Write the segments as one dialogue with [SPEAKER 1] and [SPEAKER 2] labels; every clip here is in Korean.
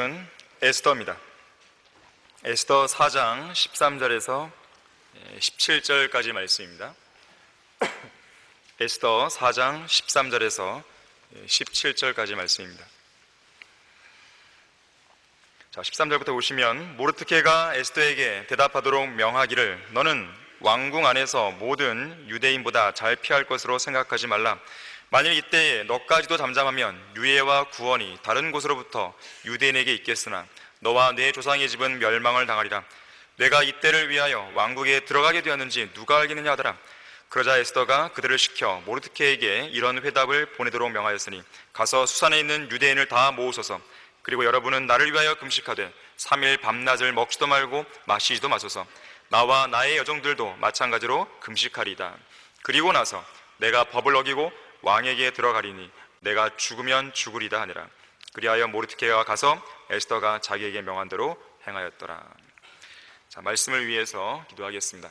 [SPEAKER 1] 은 에스더입니다. 에스더 4장 13절에서 17절까지 말씀입니다. 에스더 4장 13절에서 17절까지 말씀입니다. 자, 13절부터 보시면 모르드케가 에스더에게 대답하도록 명하기를 너는 왕궁 안에서 모든 유대인보다 잘 피할 것으로 생각하지 말라. 만일 이때에 너까지도 잠잠하면 유예와 구원이 다른 곳으로부터 유대인에게 있겠으나 너와 내 조상의 집은 멸망을 당하리라. 내가 이때를 위하여 왕국에 들어가게 되었는지 누가 알겠느냐 하더라. 그러자 에스더가 그들을 시켜 모르드케에게 이런 회답을 보내도록 명하였으니 가서 수산에 있는 유대인을 다 모으소서. 그리고 여러분은 나를 위하여 금식하되 3일 밤낮을 먹지도 말고 마시지도 마소서. 나와 나의 여종들도 마찬가지로 금식하리이다. 그리고 나서 내가 법을 어기고 왕에게 들어가리니 내가 죽으면 죽으리다 하니라. 그리하여 모르드케가 가서 에스더가 자기에게 명한 대로 행하였더라. 자, 말씀을 위해서 기도하겠습니다.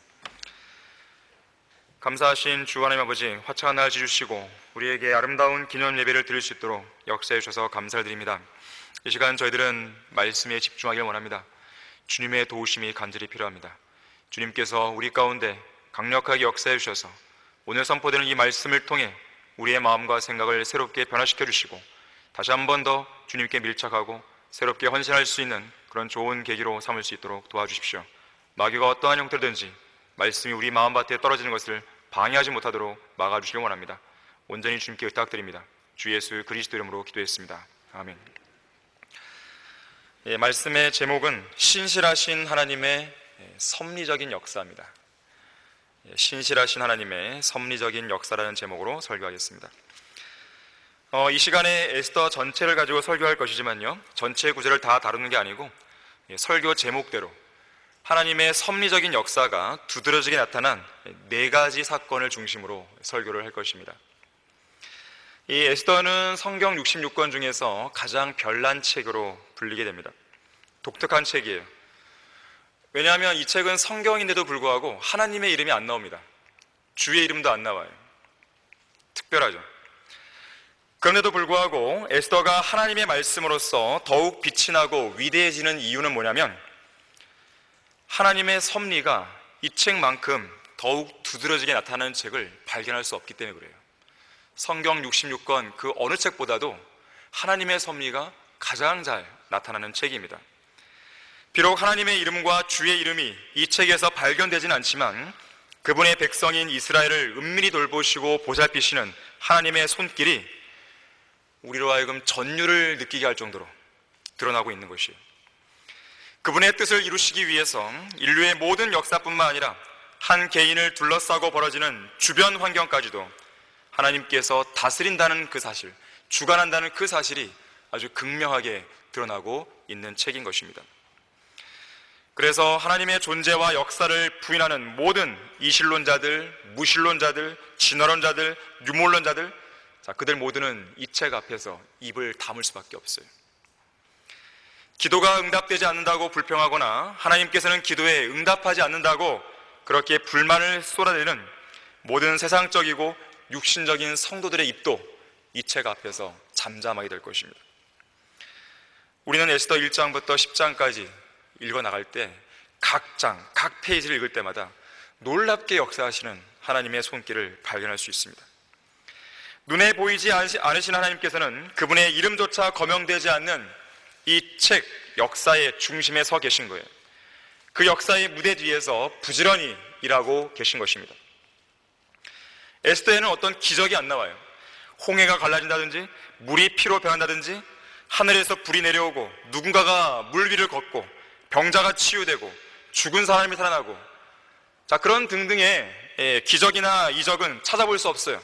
[SPEAKER 1] 감사하신 주 하나님 아버지, 화창한 날 주시고 우리에게 아름다운 기념 예배를 드릴 수 있도록 역사해 주셔서 감사를 드립니다. 이 시간 저희들은 말씀에 집중하길 원합니다. 주님의 도우심이 간절히 필요합니다. 주님께서 우리 가운데 강력하게 역사해 주셔서 오늘 선포되는 이 말씀을 통해 우리의 마음과 생각을 새롭게 변화시켜 주시고 다시 한 번 더 주님께 밀착하고 새롭게 헌신할 수 있는 그런 좋은 계기로 삼을 수 있도록 도와주십시오. 마귀가 어떠한 형태든지 말씀이 우리 마음밭에 떨어지는 것을 방해하지 못하도록 막아주시길 원합니다. 온전히 주님께 부탁드립니다. 주 예수 그리스도 이름으로 기도했습니다. 아멘. 말씀의 제목은 신실하신 하나님의 섭리적인 역사입니다. 신실하신 하나님의 섭리적인 역사라는 제목으로 설교하겠습니다. 이 시간에 에스더 전체를 가지고 설교할 것이지만요, 전체 구절을 다 다루는 게 아니고 설교 제목대로 하나님의 섭리적인 역사가 두드러지게 나타난 4가지 사건을 중심으로 설교를 할 것입니다. 이 에스더는 성경 66권 중에서 가장 별난 책으로 불리게 됩니다. 독특한 책이에요. 왜냐하면 이 책은 성경인데도 불구하고 하나님의 이름이 안 나옵니다. 주의 이름도 안 나와요. 특별하죠. 그런데도 불구하고 에스더가 하나님의 말씀으로서 더욱 빛이 나고 위대해지는 이유는 뭐냐면 하나님의 섭리가 이 책만큼 더욱 두드러지게 나타나는 책을 발견할 수 없기 때문에 그래요. 성경 66권 그 어느 책보다도 하나님의 섭리가 가장 잘 나타나는 책입니다. 비록 하나님의 이름과 주의 이름이 이 책에서 발견되진 않지만 그분의 백성인 이스라엘을 은밀히 돌보시고 보살피시는 하나님의 손길이 우리로 하여금 전율을 느끼게 할 정도로 드러나고 있는 것이에요. 그분의 뜻을 이루시기 위해서 인류의 모든 역사뿐만 아니라 한 개인을 둘러싸고 벌어지는 주변 환경까지도 하나님께서 다스린다는 그 사실, 주관한다는 그 사실이 아주 극명하게 드러나고 있는 책인 것입니다. 그래서 하나님의 존재와 역사를 부인하는 모든 이신론자들, 무신론자들, 진화론자들, 유물론자들, 그들 모두는 이 책 앞에서 입을 다물 수밖에 없어요. 기도가 응답되지 않는다고 불평하거나 하나님께서는 기도에 응답하지 않는다고 그렇게 불만을 쏟아내는 모든 세상적이고 육신적인 성도들의 입도 이 책 앞에서 잠잠하게 될 것입니다. 우리는 에스더 1장부터 10장까지 읽어나갈 때 각 장, 각 페이지를 읽을 때마다 놀랍게 역사하시는 하나님의 손길을 발견할 수 있습니다. 눈에 보이지 않으신 하나님께서는 그분의 이름조차 거명되지 않는 이 책 역사의 중심에 서 계신 거예요. 그 역사의 무대 뒤에서 부지런히 일하고 계신 것입니다. 에스더에는 어떤 기적이 안 나와요. 홍해가 갈라진다든지 물이 피로 변한다든지 하늘에서 불이 내려오고 누군가가 물 위를 걷고 병자가 치유되고 죽은 사람이 살아나고 그런 등등의 기적이나 이적은 찾아볼 수 없어요.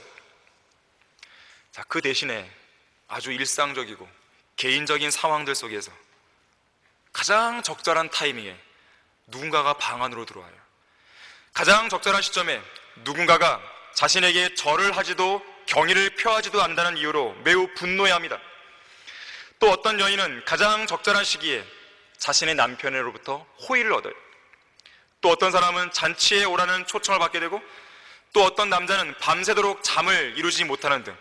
[SPEAKER 1] 그 대신에 아주 일상적이고 개인적인 상황들 속에서 가장 적절한 타이밍에 누군가가 방 안으로 들어와요. 가장 적절한 시점에 누군가가 자신에게 절을 하지도 경의를 표하지도 않는다는 이유로 매우 분노해합니다. 또 어떤 여인은 가장 적절한 시기에 자신의 남편으로부터 호의를 얻어요. 또 어떤 사람은 잔치에 오라는 초청을 받게 되고 또 어떤 남자는 밤새도록 잠을 이루지 못하는 등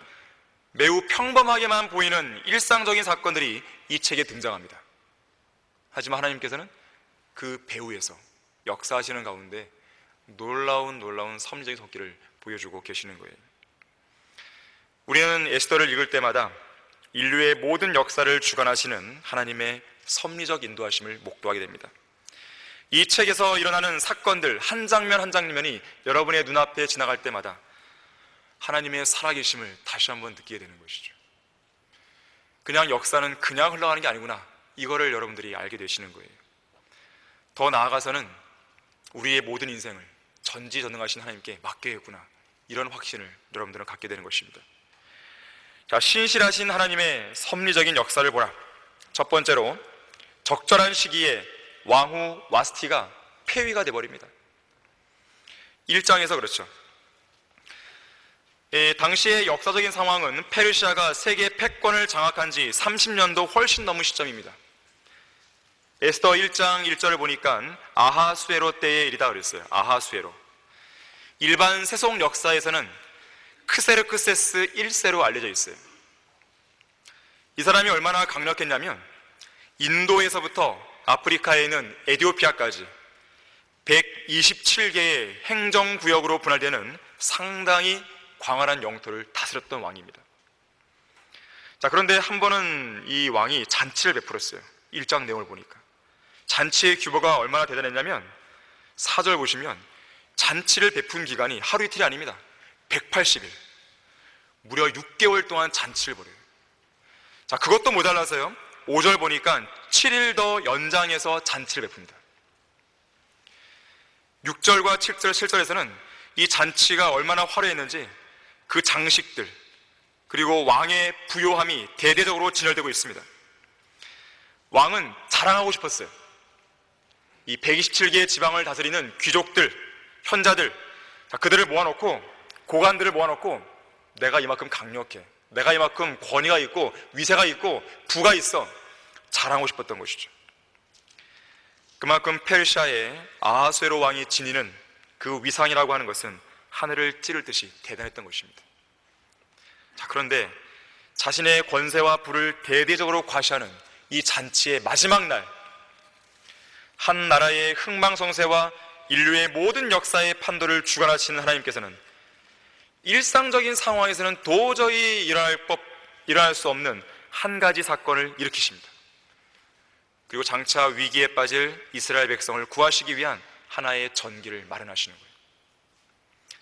[SPEAKER 1] 매우 평범하게만 보이는 일상적인 사건들이 이 책에 등장합니다. 하지만 하나님께서는 그 배후에서 역사하시는 가운데 놀라운 섭리적인 손길을 보여주고 계시는 거예요. 우리는 에스더를 읽을 때마다 인류의 모든 역사를 주관하시는 하나님의 섭리적 인도하심을 목도하게 됩니다. 이 책에서 일어나는 사건들 한 장면 한 장면이 여러분의 눈앞에 지나갈 때마다 하나님의 살아계심을 다시 한번 느끼게 되는 것이죠. 그냥 역사는 그냥 흘러가는 게 아니구나, 이거를 여러분들이 알게 되시는 거예요. 더 나아가서는 우리의 모든 인생을 전지전능하신 하나님께 맡겨야겠구나, 이런 확신을 여러분들은 갖게 되는 것입니다. 자, 신실하신 하나님의 섭리적인 역사를 보라. 첫 번째로, 적절한 시기에 왕후 와스티가 폐위가 되어버립니다. 1장에서 그렇죠. 당시의 역사적인 상황은 페르시아가 세계 패권을 장악한 지 30년도 훨씬 넘은 시점입니다. 에스더 1장 1절을 보니까 아하수에로 때의 일이다 그랬어요. 아하수에로. 일반 세속 역사에서는 크세르크세스 1세로 알려져 있어요. 이 사람이 얼마나 강력했냐면 인도에서부터 아프리카에 있는 에티오피아까지 127개의 행정구역으로 분할되는 상당히 광활한 영토를 다스렸던 왕입니다. 자, 그런데 한 번은 이 왕이 잔치를 베풀었어요. 1장 내용을 보니까 잔치의 규모가 얼마나 대단했냐면 4절 보시면 잔치를 베푼 기간이 하루 이틀이 아닙니다. 180일, 무려 6개월 동안 잔치를 벌여요. 자, 그것도 모자라서요, 5절 보니까 7일 더 연장해서 잔치를 베풉니다. 6절과 7절, 7절에서는 이 잔치가 얼마나 화려했는지 그 장식들, 그리고 왕의 부요함이 대대적으로 진열되고 있습니다. 왕은 자랑하고 싶었어요. 이 127개의 지방을 다스리는 귀족들, 현자들, 그들을 모아놓고, 고관들을 모아놓고, 내가 이만큼 강력해, 내가 이만큼 권위가 있고 위세가 있고 부가 있어, 자랑하고 싶었던 것이죠. 그만큼 페르시아의 아하수에로 왕이 지니는 그 위상이라고 하는 것은 하늘을 찌를 듯이 대단했던 것입니다. 자, 그런데 자신의 권세와 부를 대대적으로 과시하는 이 잔치의 마지막 날, 한 나라의 흥망성쇠와 인류의 모든 역사의 판도를 주관하시는 하나님께서는 일상적인 상황에서는 도저히 일어날 수 없는 한 가지 사건을 일으키십니다. 그리고 장차 위기에 빠질 이스라엘 백성을 구하시기 위한 하나의 전기를 마련하시는 거예요.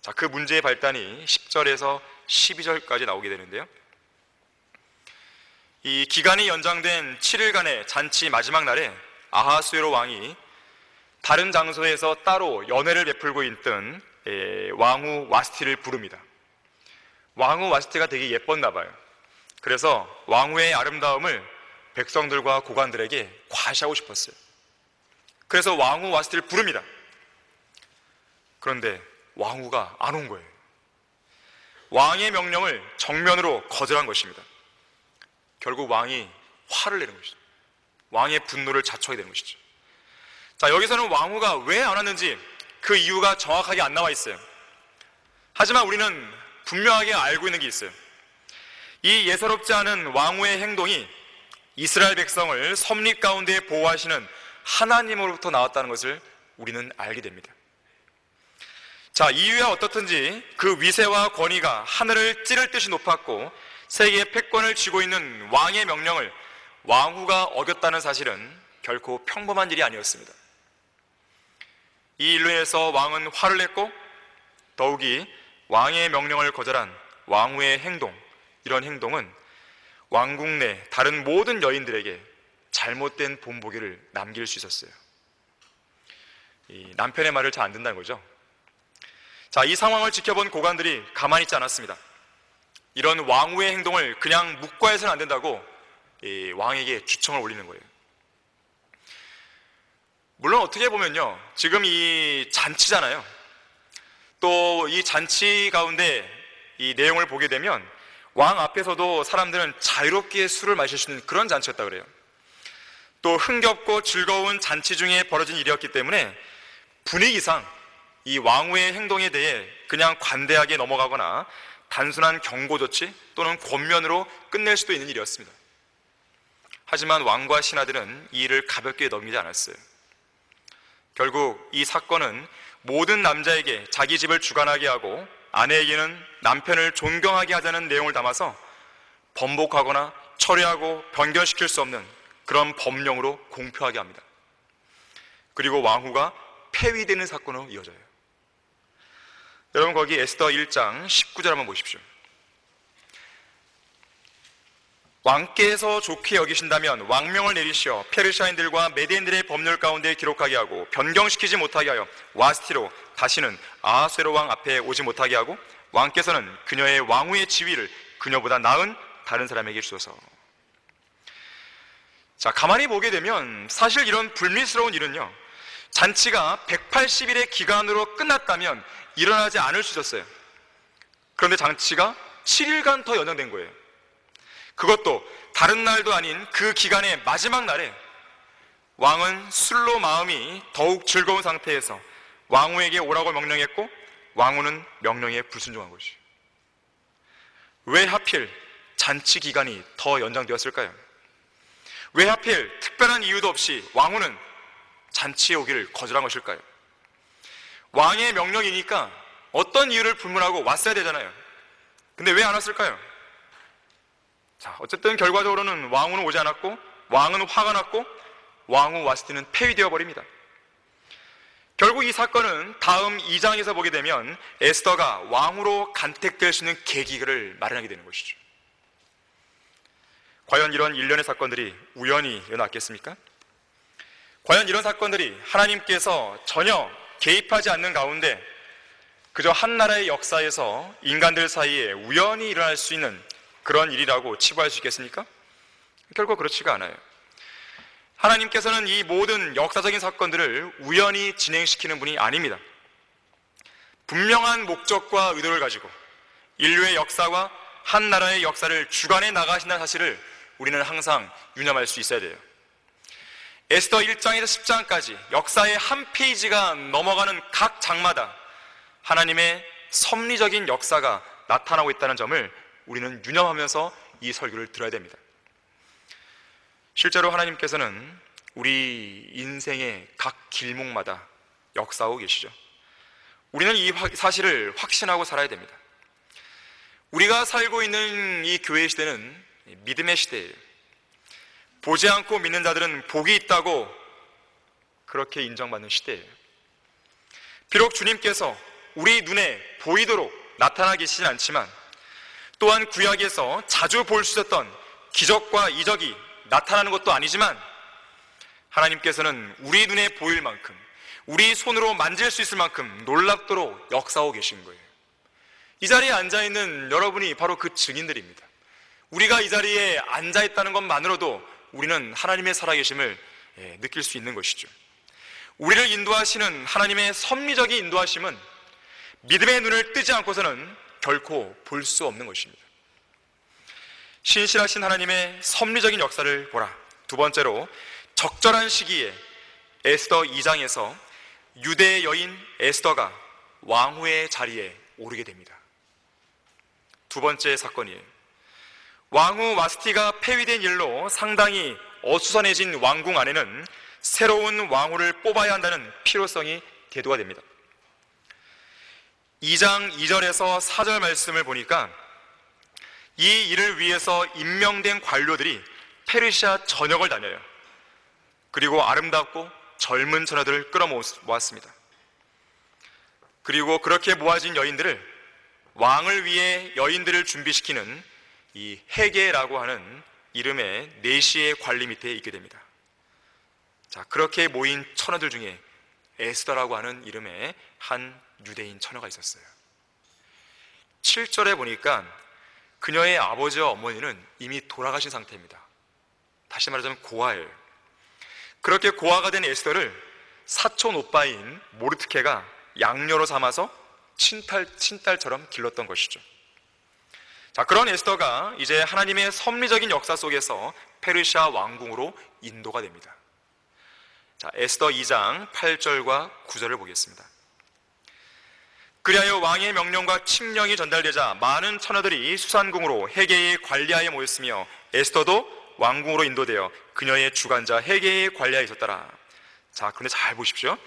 [SPEAKER 1] 자, 그 문제의 발단이 10절에서 12절까지 나오게 되는데요, 이 기간이 연장된 7일간의 잔치 마지막 날에 아하수에로 왕이 다른 장소에서 따로 연회를 베풀고 있던 왕후 와스티를 부릅니다. 왕후 와스티가 되게 예뻤나 봐요. 그래서 왕후의 아름다움을 백성들과 고관들에게 과시하고 싶었어요. 그래서 왕후 와스티를 부릅니다. 그런데 왕후가 안 온 거예요. 왕의 명령을 정면으로 거절한 것입니다. 결국 왕이 화를 내는 것이죠. 왕의 분노를 자초하게 되는 것이죠. 자, 여기서는 왕후가 왜 안 왔는지 그 이유가 정확하게 안 나와 있어요. 하지만 우리는 분명하게 알고 있는 게 있어요. 이 예사롭지 않은 왕후의 행동이 이스라엘 백성을 섭리 가운데 보호하시는 하나님으로부터 나왔다는 것을 우리는 알게 됩니다. 자, 이유야 어떻든지 그 위세와 권위가 하늘을 찌를 듯이 높았고 세계의 패권을 쥐고 있는 왕의 명령을 왕후가 어겼다는 사실은 결코 평범한 일이 아니었습니다. 이 일로 인해서 왕은 화를 냈고, 더욱이 왕의 명령을 거절한 왕후의 행동, 이런 행동은 왕국 내 다른 모든 여인들에게 잘못된 본보기를 남길 수 있었어요. 이 남편의 말을 잘 안 듣는다는 거죠. 자, 이 상황을 지켜본 고관들이 가만히 있지 않았습니다. 이런 왕후의 행동을 그냥 묵과해서는 안 된다고 왕에게 주청을 올리는 거예요. 물론 어떻게 보면요, 지금 이 잔치잖아요. 또 이 잔치 가운데 이 내용을 보게 되면 왕 앞에서도 사람들은 자유롭게 술을 마실 수 있는 그런 잔치였다 그래요. 또 흥겹고 즐거운 잔치 중에 벌어진 일이었기 때문에 분위기상 이 왕후의 행동에 대해 그냥 관대하게 넘어가거나 단순한 경고 조치 또는 권면으로 끝낼 수도 있는 일이었습니다. 하지만 왕과 신하들은 이 일을 가볍게 넘기지 않았어요. 결국 이 사건은 모든 남자에게 자기 집을 주관하게 하고 아내에게는 남편을 존경하게 하자는 내용을 담아서 번복하거나 철회하고 변경시킬 수 없는 그런 법령으로 공표하게 합니다. 그리고 왕후가 폐위되는 사건으로 이어져요. 여러분, 거기 에스더 1장 19절 한번 보십시오. 왕께서 좋게 여기신다면 왕명을 내리시어 페르시아인들과 메대인들의 법률 가운데 기록하게 하고 변경시키지 못하게 하여 와스티로 다시는 아하수에로 왕 앞에 오지 못하게 하고 왕께서는 그녀의 왕후의 지위를 그녀보다 나은 다른 사람에게 주소서. 자, 가만히 보게 되면 사실 이런 불미스러운 일은요, 잔치가 180일의 기간으로 끝났다면 일어나지 않을 수 있었어요. 그런데 잔치가 7일간 더 연장된 거예요. 그것도 다른 날도 아닌 그 기간의 마지막 날에 왕은 술로 마음이 더욱 즐거운 상태에서 왕후에게 오라고 명령했고 왕후는 명령에 불순종한 것이에요. 왜 하필 잔치 기간이 더 연장되었을까요? 왜 하필 특별한 이유도 없이 왕후는 잔치에 오기를 거절한 것일까요? 왕의 명령이니까 어떤 이유를 불문하고 왔어야 되잖아요. 근데 왜 안 왔을까요? 자, 어쨌든 결과적으로는 왕후는 오지 않았고 왕은 화가 났고 왕후 와스티는 폐위되어 버립니다. 결국 이 사건은 다음 2장에서 보게 되면 에스더가 왕후로 간택될 수 있는 계기를 마련하게 되는 것이죠. 과연 이런 일련의 사건들이 우연히 일어났겠습니까? 과연 이런 사건들이 하나님께서 전혀 개입하지 않는 가운데 그저 한 나라의 역사에서 인간들 사이에 우연히 일어날 수 있는 그런 일이라고 치부할 수 있겠습니까? 결코 그렇지가 않아요. 하나님께서는 이 모든 역사적인 사건들을 우연히 진행시키는 분이 아닙니다. 분명한 목적과 의도를 가지고 인류의 역사와 한 나라의 역사를 주관해 나가신다는 사실을 우리는 항상 유념할 수 있어야 돼요. 에스더 1장에서 10장까지 역사의 한 페이지가 넘어가는 각 장마다 하나님의 섭리적인 역사가 나타나고 있다는 점을 우리는 유념하면서 이 설교를 들어야 됩니다. 실제로 하나님께서는 우리 인생의 각 길목마다 역사하고 계시죠. 우리는 이 사실을 확신하고 살아야 됩니다. 우리가 살고 있는 이 교회 시대는 믿음의 시대예요. 보지 않고 믿는 자들은 복이 있다고 그렇게 인정받는 시대예요. 비록 주님께서 우리 눈에 보이도록 나타나 계시진 않지만 또한 구약에서 자주 볼 수 있었던 기적과 이적이 나타나는 것도 아니지만 하나님께서는 우리 눈에 보일 만큼 우리 손으로 만질 수 있을 만큼 놀랍도록 역사하고 계신 거예요. 이 자리에 앉아있는 여러분이 바로 그 증인들입니다. 우리가 이 자리에 앉아있다는 것만으로도 우리는 하나님의 살아계심을 느낄 수 있는 것이죠. 우리를 인도하시는 하나님의 섭리적인 인도하심은 믿음의 눈을 뜨지 않고서는 결코 볼 수 없는 것입니다. 신실하신 하나님의 섭리적인 역사를 보라. 두 번째로, 적절한 시기에 에스더 2장에서 유대 여인 에스더가 왕후의 자리에 오르게 됩니다. 두 번째 사건이에요. 왕후 와스티가 폐위된 일로 상당히 어수선해진 왕궁 안에는 새로운 왕후를 뽑아야 한다는 필요성이 대두가 됩니다. 2장 2절에서 4절 말씀을 보니까 이 일을 위해서 임명된 관료들이 페르시아 전역을 다녀요. 그리고 아름답고 젊은 처녀들을 끌어모았습니다. 그리고 그렇게 모아진 여인들을 왕을 위해 여인들을 준비시키는 이 헤게라고 하는 이름의 내시의 관리 밑에 있게 됩니다. 자, 그렇게 모인 처녀들 중에 에스더라고 하는 이름의 한 유대인 처녀가 있었어요. 7절에 보니까 그녀의 아버지와 어머니는 이미 돌아가신 상태입니다. 다시 말하자면 고아예요. 그렇게 고아가 된 에스더를 사촌 오빠인 모르드케가 양녀로 삼아서 친딸처럼 길렀던 것이죠. 자, 그런 에스더가 이제 하나님의 섭리적인 역사 속에서 페르시아 왕궁으로 인도가 됩니다. 자, 에스더 2장 8절과 9절을 보겠습니다. 그리하여 왕의 명령과 칙령이 전달되자 많은 처녀들이 수산궁으로 헤게의 관리하에 모였으며 에스더도 왕궁으로 인도되어 그녀의 주관자 헤게의 관리하에 있었더라. 자, 그런데 잘 보십시오.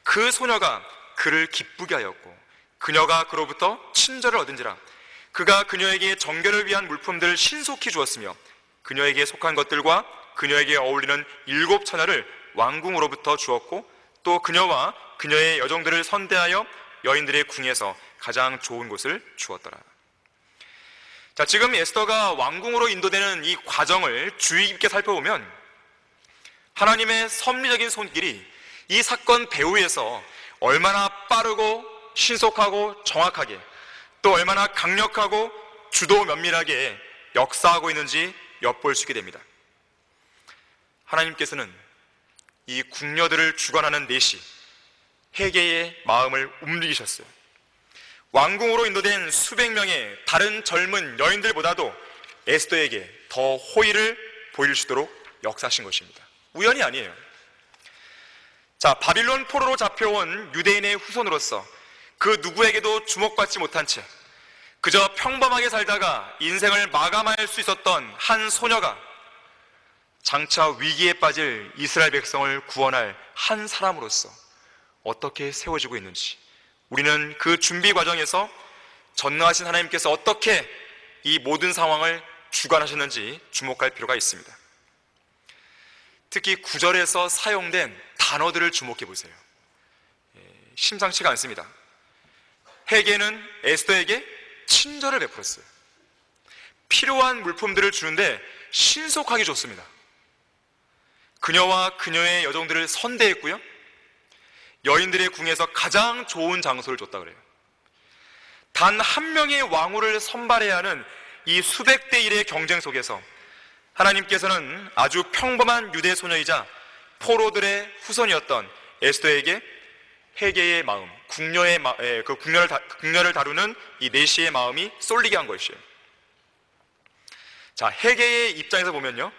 [SPEAKER 1] 그 소녀가 그를 기쁘게 하였고 그녀가 그로부터 친절을 얻은지라. 그가 그녀에게 정결을 위한 물품들을 신속히 주었으며 그녀에게 속한 것들과 그녀에게 어울리는 7 처녀를 왕궁으로부터 주었고 또 그녀와 그녀의 여종들을 선대하여 여인들의 궁에서 가장 좋은 곳을 주었더라. 자, 지금 에스더가 왕궁으로 인도되는 이 과정을 주의 깊게 살펴보면 하나님의 섭리적인 손길이 이 사건 배후에서 얼마나 빠르고 신속하고 정확하게 또 얼마나 강력하고 주도 면밀하게 역사하고 있는지 엿볼 수 있게 됩니다. 하나님께서는 이 궁녀들을 주관하는 내시 헤게의 마음을 움직이셨어요. 왕궁으로 인도된 수백 명의 다른 젊은 여인들보다도 에스더에게 더 호의를 보일 수 있도록 역사하신 것입니다. 우연이 아니에요. 자, 바빌론 포로로 잡혀온 유대인의 후손으로서 그 누구에게도 주목받지 못한 채 그저 평범하게 살다가 인생을 마감할 수 있었던 한 소녀가 장차 위기에 빠질 이스라엘 백성을 구원할 한 사람으로서 어떻게 세워지고 있는지, 우리는 그 준비 과정에서 전능하신 하나님께서 어떻게 이 모든 상황을 주관하셨는지 주목할 필요가 있습니다. 특히 9절에서 사용된 단어들을 주목해 보세요. 심상치가 않습니다. 헤게는 에스더에게 친절을 베풀었어요. 필요한 물품들을 주는데 신속하게 줬습니다. 그녀와 그녀의 여종들을 선대했고요, 여인들의 궁에서 가장 좋은 장소를 줬다 그래요. 단 한 명의 왕후를 선발해야 하는 이 수백 대 1의 경쟁 속에서 하나님께서는 아주 평범한 유대 소녀이자 포로들의 후손이었던 에스더에게 헤게의 마음, 궁녀를 다루는 이 내시의 마음이 쏠리게 한 것이에요. 자, 헤게의 입장에서 보면요,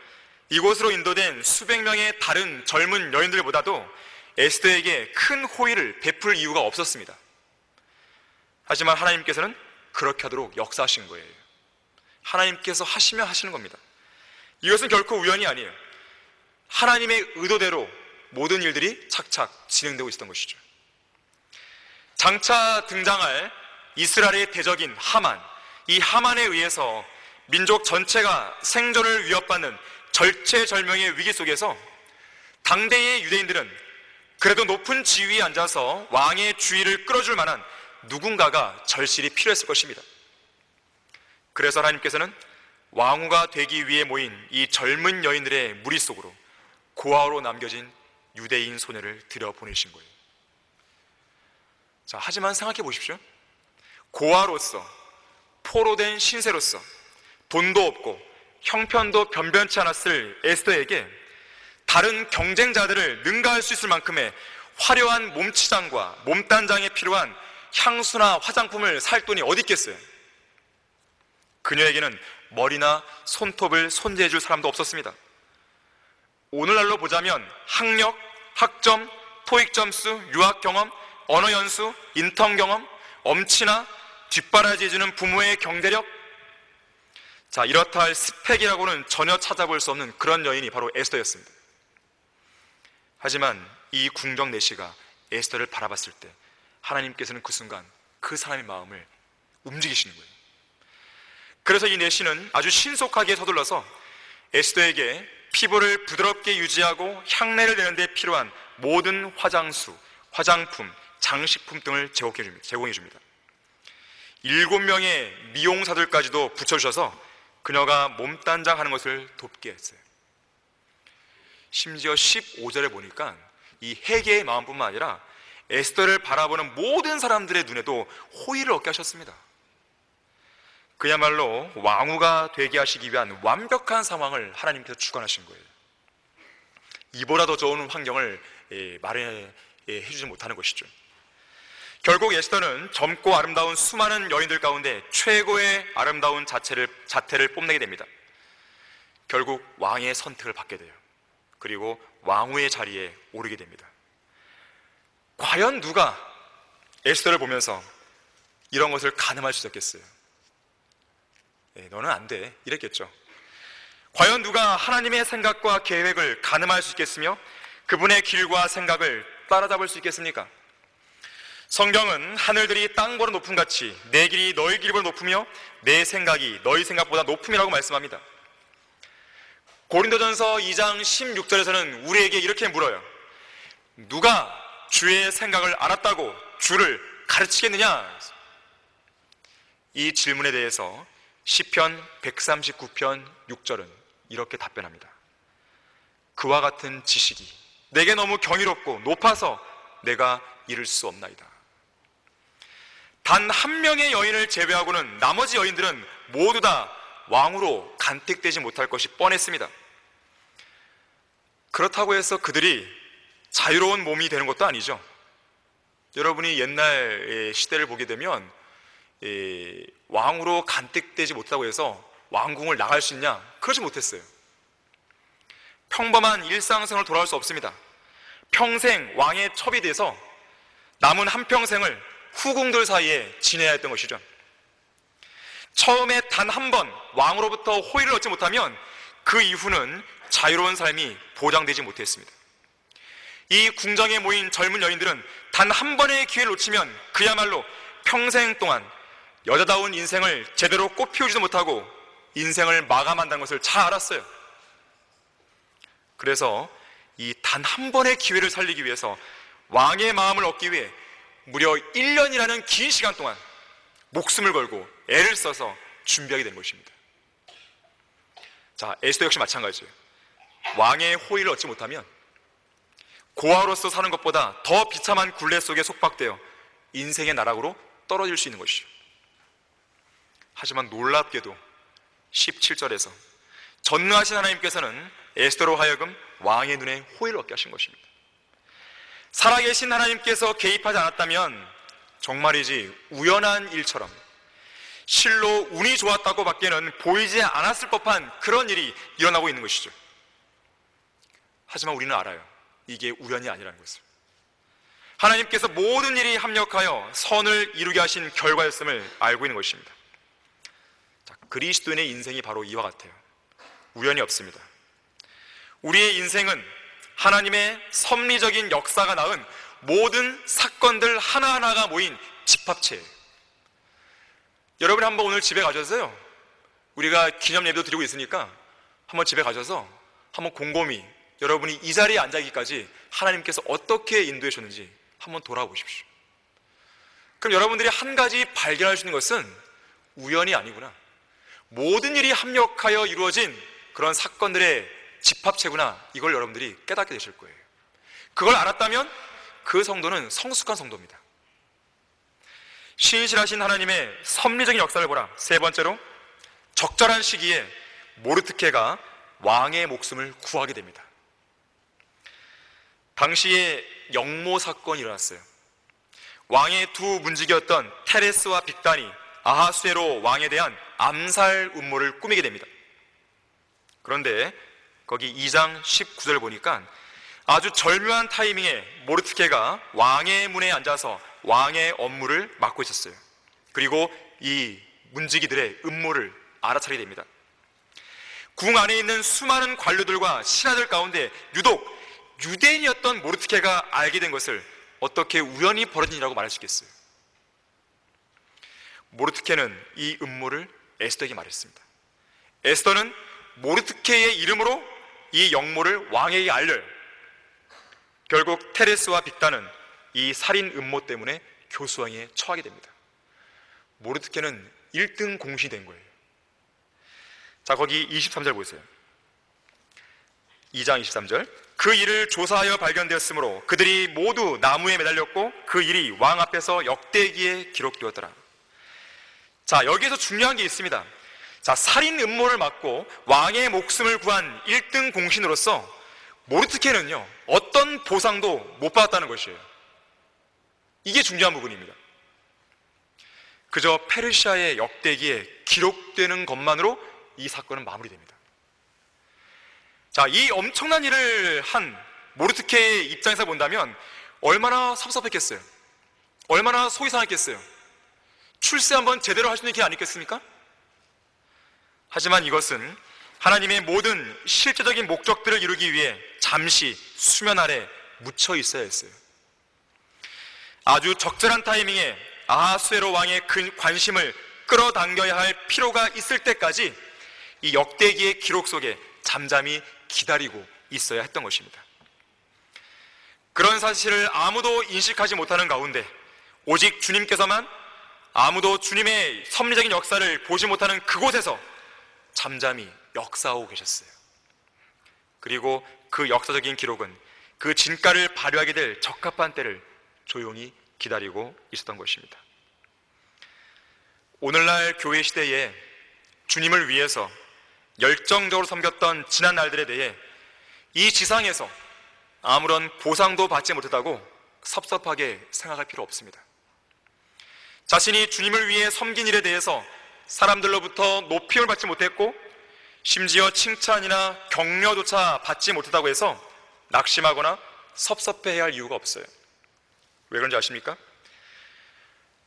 [SPEAKER 1] 이곳으로 인도된 수백 명의 다른 젊은 여인들보다도 에스더에게 큰 호의를 베풀 이유가 없었습니다. 하지만 하나님께서는 그렇게 하도록 역사하신 거예요. 하나님께서 하시면 하시는 겁니다. 이것은 결코 우연이 아니에요. 하나님의 의도대로 모든 일들이 착착 진행되고 있었던 것이죠. 장차 등장할 이스라엘의 대적인 하만, 이 하만에 의해서 민족 전체가 생존을 위협받는 절체절명의 위기 속에서 당대의 유대인들은 그래도 높은 지위에 앉아서 왕의 주의를 끌어줄 만한 누군가가 절실히 필요했을 것입니다. 그래서 하나님께서는 왕후가 되기 위해 모인 이 젊은 여인들의 무리 속으로 고아로 남겨진 유대인 소녀를 들여보내신 거예요. 자, 하지만 생각해 보십시오. 고아로서, 포로된 신세로서 돈도 없고 형편도 변변치 않았을 에스더에게 다른 경쟁자들을 능가할 수 있을 만큼의 화려한 몸치장과 몸단장에 필요한 향수나 화장품을 살 돈이 어디 있겠어요? 그녀에게는 머리나 손톱을 손질해 줄 사람도 없었습니다. 오늘날로 보자면 학력, 학점, 토익 점수, 유학 경험, 언어 연수, 인턴 경험, 엄치나 뒷바라지해주는 부모의 경제력, 자, 이렇다 할 스펙이라고는 전혀 찾아볼 수 없는 그런 여인이 바로 에스더였습니다. 하지만 이 궁정 내시가 에스더를 바라봤을 때 하나님께서는 그 순간 그 사람의 마음을 움직이시는 거예요. 그래서 이 내시는 아주 신속하게 서둘러서 에스더에게 피부를 부드럽게 유지하고 향내를 내는 데 필요한 모든 화장수, 화장품, 장식품 등을 제공해 줍니다. 7명의 미용사들까지도 붙여주셔서 그녀가 몸단장하는 것을 돕게 했어요. 심지어 15절에 보니까 이 헤게의 마음뿐만 아니라 에스더를 바라보는 모든 사람들의 눈에도 호의를 얻게 하셨습니다. 그야말로 왕후가 되게 하시기 위한 완벽한 상황을 하나님께서 주관하신 거예요. 이보다 더 좋은 환경을 마련해 주지 못하는 것이죠. 결국 에스더는 젊고 아름다운 수많은 여인들 가운데 최고의 아름다운 자태를 뽐내게 됩니다. 결국 왕의 선택을 받게 돼요. 그리고 왕후의 자리에 오르게 됩니다. 과연 누가 에스더를 보면서 이런 것을 가늠할 수 있었겠어요? 너는 안 돼, 이랬겠죠. 과연 누가 하나님의 생각과 계획을 가늠할 수 있겠으며 그분의 길과 생각을 따라잡을 수 있겠습니까? 성경은 하늘들이 땅보다 높음 같이 내 길이 너희 길보다 높으며 내 생각이 너희 생각보다 높음이라고 말씀합니다. 고린도전서 2장 16절에서는 우리에게 이렇게 물어요. 누가 주의 생각을 알았다고 주를 가르치겠느냐? 이 질문에 대해서 시편 139편 6절은 이렇게 답변합니다. 그와 같은 지식이 내게 너무 경이롭고 높아서 내가 이룰 수 없나이다. 단 한 명의 여인을 제외하고는 나머지 여인들은 모두 다 왕으로 간택되지 못할 것이 뻔했습니다. 그렇다고 해서 그들이 자유로운 몸이 되는 것도 아니죠. 여러분이 옛날 시대를 보게 되면 왕으로 간택되지 못하고 해서 왕궁을 나갈 수 있냐? 그러지 못했어요. 평범한 일상생활을 돌아갈 수 없습니다. 평생 왕의 첩이 돼서 남은 한평생을 후궁들 사이에 지내야 했던 것이죠. 처음에 단 한 번 왕으로부터 호의를 얻지 못하면 그 이후는 자유로운 삶이 보장되지 못했습니다. 이 궁정에 모인 젊은 여인들은 단 한 번의 기회를 놓치면 그야말로 평생 동안 여자다운 인생을 제대로 꽃피우지도 못하고 인생을 마감한다는 것을 잘 알았어요. 그래서 이 단 한 번의 기회를 살리기 위해서 왕의 마음을 얻기 위해 무려 1년이라는 긴 시간 동안 목숨을 걸고 애를 써서 준비하게 된 것입니다. 자, 에스더 역시 마찬가지예요. 왕의 호의를 얻지 못하면 고아로서 사는 것보다 더 비참한 굴레 속에 속박되어 인생의 나락으로 떨어질 수 있는 것이죠. 하지만 놀랍게도 17절에서 전능하신 하나님께서는 에스더로 하여금 왕의 눈에 호의를 얻게 하신 것입니다. 살아계신 하나님께서 개입하지 않았다면 정말이지 우연한 일처럼 실로 운이 좋았다고 밖에는 보이지 않았을 법한 그런 일이 일어나고 있는 것이죠. 하지만 우리는 알아요. 이게 우연이 아니라는 것을. 하나님께서 모든 일이 합력하여 선을 이루게 하신 결과였음을 알고 있는 것입니다. 자, 그리스도인의 인생이 바로 이와 같아요. 우연이 없습니다. 우리의 인생은 하나님의 섭리적인 역사가 낳은 모든 사건들 하나하나가 모인 집합체예요. 여러분이 한번 오늘 집에 가셔서요, 우리가 기념 예배도 드리고 있으니까 한번 집에 가셔서 한번 곰곰이 여러분이 이 자리에 앉아있기까지 하나님께서 어떻게 인도해 주셨는지 한번 돌아보십시오. 그럼 여러분들이 한 가지 발견할 수 있는 것은 우연이 아니구나, 모든 일이 합력하여 이루어진 그런 사건들의 집합체구나, 이걸 여러분들이 깨닫게 되실 거예요. 그걸 알았다면 그 성도는 성숙한 성도입니다. 신실하신 하나님의 섭리적인 역사를 보라. 세 번째로, 적절한 시기에 모르드케가 왕의 목숨을 구하게 됩니다. 당시에 영모 사건이 일어났어요. 왕의 두 문지기였던 테레스와 빅단이 아하수에로 왕에 대한 암살 음모를 꾸미게 됩니다. 그런데 거기 2장 19절을 보니까 아주 절묘한 타이밍에 모르드케가 왕의 문에 앉아서 왕의 업무를 맡고 있었어요. 그리고 이 문지기들의 음모를 알아차리게 됩니다. 궁 안에 있는 수많은 관료들과 신하들 가운데 유독 유대인이었던 모르드케가 알게 된 것을 어떻게 우연히 벌어진 일이라고 말할 수 있겠어요? 모르드케는 이 음모를 에스더에게 말했습니다. 에스더는 모르드케의 이름으로 이 영모를 왕에게 알려요. 결국 테레스와 빅단은 이 살인 음모 때문에 교수왕에 처하게 됩니다. 모르드케는 1등 공신이 된 거예요. 자, 거기 23절 보세요. 2장 23절. 그 일을 조사하여 발견되었으므로 그들이 모두 나무에 매달렸고 그 일이 왕 앞에서 역대기에 기록되었더라. 자, 여기에서 중요한 게 있습니다. 자, 살인 음모를 막고 왕의 목숨을 구한 1등 공신으로서 모르드케는요, 어떤 보상도 못 받았다는 것이에요. 이게 중요한 부분입니다. 그저 페르시아의 역대기에 기록되는 것만으로 이 사건은 마무리됩니다. 자, 이 엄청난 일을 한 모르드케의 입장에서 본다면 얼마나 섭섭했겠어요? 얼마나 속이 상했겠어요? 출세 한번 제대로 할 수 있는 게 아니겠습니까? 하지만 이것은 하나님의 모든 실제적인 목적들을 이루기 위해 잠시 수면 아래 묻혀 있어야 했어요. 아주 적절한 타이밍에 아하수에로 왕의 관심을 끌어당겨야 할 필요가 있을 때까지 이 역대기의 기록 속에 잠잠히 기다리고 있어야 했던 것입니다. 그런 사실을 아무도 인식하지 못하는 가운데 오직 주님께서만 아무도 주님의 섭리적인 역사를 보지 못하는 그곳에서 잠잠히 역사하고 계셨어요. 그리고 그 역사적인 기록은 그 진가를 발휘하게 될 적합한 때를 조용히 기다리고 있었던 것입니다. 오늘날 교회 시대에 주님을 위해서 열정적으로 섬겼던 지난 날들에 대해 이 지상에서 아무런 보상도 받지 못했다고 섭섭하게 생각할 필요 없습니다. 자신이 주님을 위해 섬긴 일에 대해서 사람들로부터 높임을 받지 못했고 심지어 칭찬이나 격려조차 받지 못했다고 해서 낙심하거나 섭섭해해야 할 이유가 없어요. 왜 그런지 아십니까?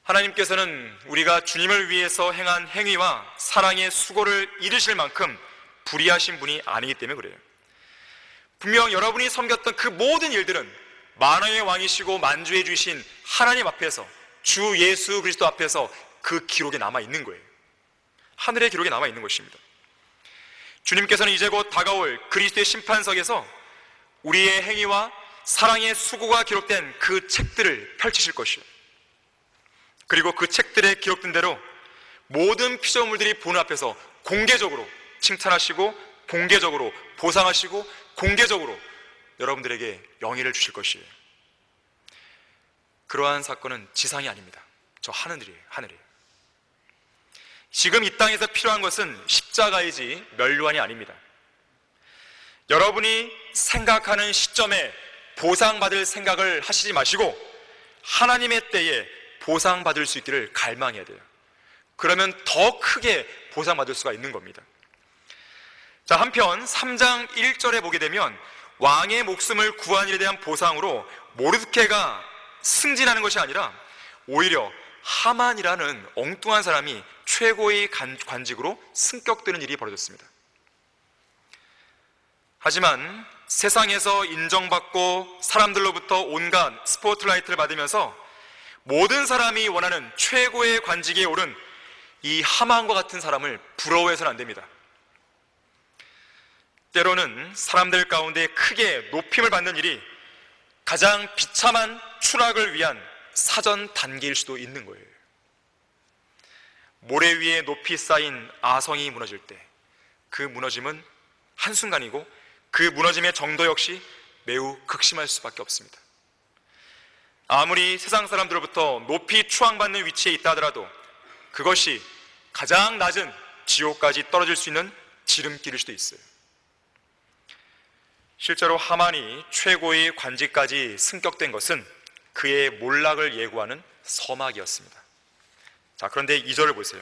[SPEAKER 1] 하나님께서는 우리가 주님을 위해서 행한 행위와 사랑의 수고를 잃으실 만큼 불의하신 분이 아니기 때문에 그래요. 분명 여러분이 섬겼던 그 모든 일들은 만왕의 왕이시고 만주해 주신 하나님 앞에서, 주 예수 그리스도 앞에서 그 기록에 남아있는 거예요. 하늘의 기록에 남아있는 것입니다. 주님께서는 이제 곧 다가올 그리스도의 심판석에서 우리의 행위와 사랑의 수고가 기록된 그 책들을 펼치실 것이요, 그리고 그 책들에 기록된 대로 모든 피조물들이 보는 앞에서 공개적으로 칭찬하시고 공개적으로 보상하시고 공개적으로 여러분들에게 영예를 주실 것이에요. 그러한 사건은 지상이 아닙니다. 저 하늘이에요. 하늘이에요. 지금 이 땅에서 필요한 것은 십자가이지 면류관이 아닙니다. 여러분이 생각하는 시점에 보상받을 생각을 하시지 마시고 하나님의 때에 보상받을 수 있기를 갈망해야 돼요. 그러면 더 크게 보상받을 수가 있는 겁니다. 자, 한편 3장 1절에 보게 되면 왕의 목숨을 구한 일에 대한 보상으로 모르드케가 승진하는 것이 아니라 오히려 하만이라는 엉뚱한 사람이 최고의 관직으로 승격되는 일이 벌어졌습니다. 하지만 세상에서 인정받고 사람들로부터 온갖 스포트라이트를 받으면서 모든 사람이 원하는 최고의 관직에 오른 이 하만과 같은 사람을 부러워해서는 안 됩니다. 때로는 사람들 가운데 크게 높임을 받는 일이 가장 비참한 추락을 위한 사전 단계일 수도 있는 거예요. 모래 위에 높이 쌓인 아성이 무너질 때 그 무너짐은 한순간이고 그 무너짐의 정도 역시 매우 극심할 수밖에 없습니다. 아무리 세상 사람들로부터 높이 추앙받는 위치에 있다 하더라도 그것이 가장 낮은 지옥까지 떨어질 수 있는 지름길일 수도 있어요. 실제로 하만이 최고의 관직까지 승격된 것은 그의 몰락을 예고하는 서막이었습니다. 자, 그런데 2절을 보세요.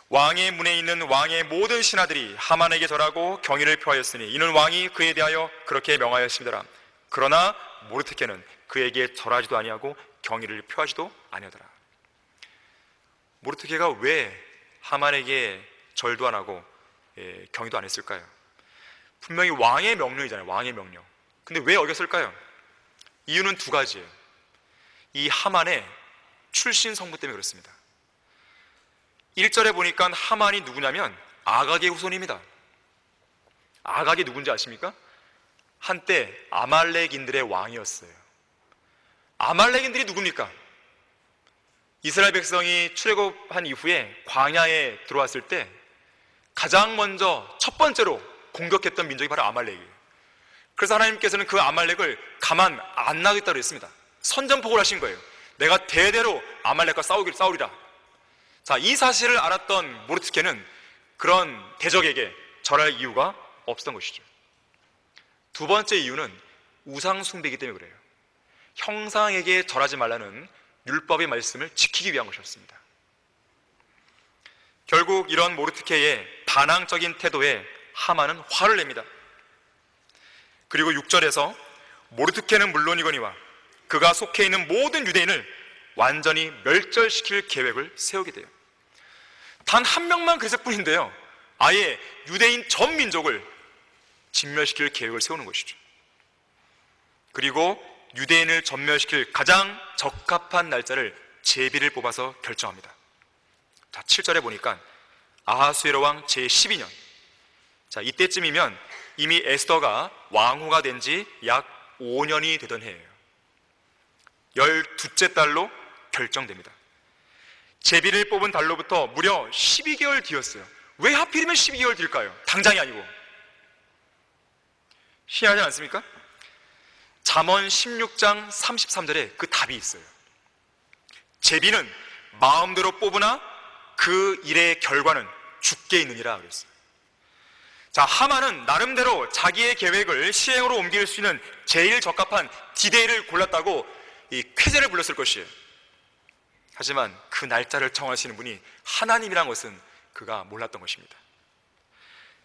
[SPEAKER 1] 왕의 문에 있는 왕의 모든 신하들이 하만에게 절하고 경의를 표하였으니 이는 왕이 그에 대하여 그렇게 명하였습니다. 그러나 모르드케는 그에게 절하지도 아니하고 경의를 표하지도 아니하더라. 모르드케가 왜 하만에게 절도 안 하고 경의도 안 했을까요? 분명히 왕의 명령이잖아요. 왕의 명령. 근데 왜 어겼을까요? 이유는 두 가지예요. 이 하만의 출신 성부 때문에 그렇습니다. 1절에 보니까 하만이 누구냐면 아각의 후손입니다. 아각이 누군지 아십니까? 한때 아말렉인들의 왕이었어요. 아말렉인들이 누굽니까? 이스라엘 백성이 출애굽한 이후에 광야에 들어왔을 때 가장 먼저 첫 번째로 공격했던 민족이 바로 아말렉이에요. 그래서 하나님께서는 그 아말렉을 가만 안 놔두겠다고 했습니다. 선전포고를 하신 거예요. 내가 대대로 아말렉과 싸우리라. 자, 이 사실을 알았던 모르드케는 그런 대적에게 절할 이유가 없었던 것이죠. 두 번째 이유는 우상 숭배이기 때문에 그래요. 형상에게 절하지 말라는 율법의 말씀을 지키기 위한 것이었습니다. 결국 이런 모르드케의 반항적인 태도에 하만은 화를 냅니다. 그리고 6절에서 모르드케는 물론이거니와 그가 속해 있는 모든 유대인을 완전히 멸절시킬 계획을 세우게 돼요. 단 한 명만 그랬을 뿐인데요, 아예 유대인 전 민족을 진멸시킬 계획을 세우는 것이죠. 그리고 유대인을 전멸시킬 가장 적합한 날짜를 제비를 뽑아서 결정합니다. 자, 7절에 보니까 아하수에로 왕 제12년, 자, 이때쯤이면 이미 에스더가 왕후가 된 지 약 5년이 되던 해예요. 12째 달로 결정됩니다. 제비를 뽑은 달로부터 무려 12개월 뒤였어요. 왜 하필이면 12개월 뒤일까요? 당장이 아니고. 희한하지 않습니까? 잠언 16장 33절에 그 답이 있어요. 제비는 마음대로 뽑으나 그 일의 결과는 죽게 있느니라 그랬어요. 자, 하만은 나름대로 자기의 계획을 시행으로 옮길 수 있는 제일 적합한 디데이를 골랐다고 이 쾌재를 불렀을 것이에요. 하지만 그 날짜를 정하시는 분이 하나님이란 것은 그가 몰랐던 것입니다.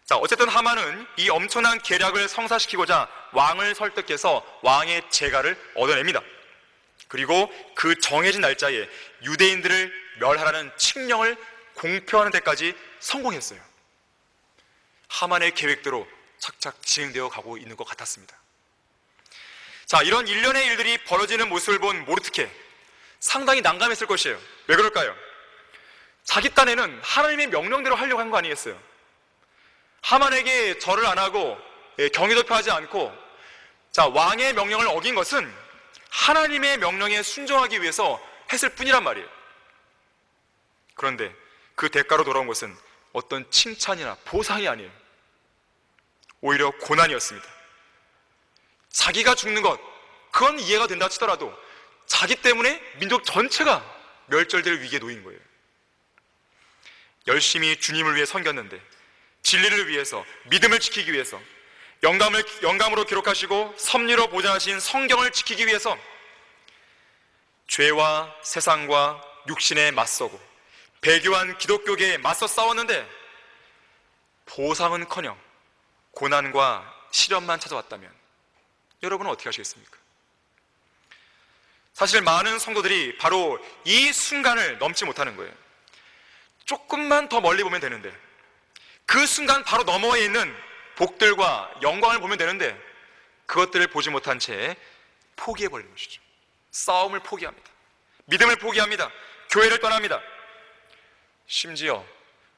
[SPEAKER 1] 자, 어쨌든 하만은 이 엄청난 계략을 성사시키고자 왕을 설득해서 왕의 재가를 얻어냅니다. 그리고 그 정해진 날짜에 유대인들을 멸하라는 칙령을 공표하는 데까지 성공했어요. 하만의 계획대로 착착 진행되어 가고 있는 것 같았습니다. 자, 이런 일련의 일들이 벌어지는 모습을 본 모르드케, 상당히 난감했을 것이에요. 왜 그럴까요? 자기 딴에는 하나님의 명령대로 하려고 한 거 아니겠어요? 하만에게 절을 안 하고 경의도 표하지 않고, 자, 왕의 명령을 어긴 것은 하나님의 명령에 순종하기 위해서 했을 뿐이란 말이에요. 그런데 그 대가로 돌아온 것은 어떤 칭찬이나 보상이 아니에요. 오히려 고난이었습니다. 자기가 죽는 것, 그건 이해가 된다 치더라도 자기 때문에 민족 전체가 멸절될 위기에 놓인 거예요. 열심히 주님을 위해 섬겼는데, 진리를 위해서, 믿음을 지키기 위해서, 영감으로 기록하시고 섭리로 보장하신 성경을 지키기 위해서 죄와 세상과 육신에 맞서고 배교한 기독교계에 맞서 싸웠는데 보상은커녕 고난과 시련만 찾아왔다면 여러분은 어떻게 하시겠습니까? 사실 많은 성도들이 바로 이 순간을 넘지 못하는 거예요. 조금만 더 멀리 보면 되는데, 그 순간 바로 너머에 있는 복들과 영광을 보면 되는데 그것들을 보지 못한 채 포기해버리는 것이죠. 싸움을 포기합니다. 믿음을 포기합니다. 교회를 떠납니다. 심지어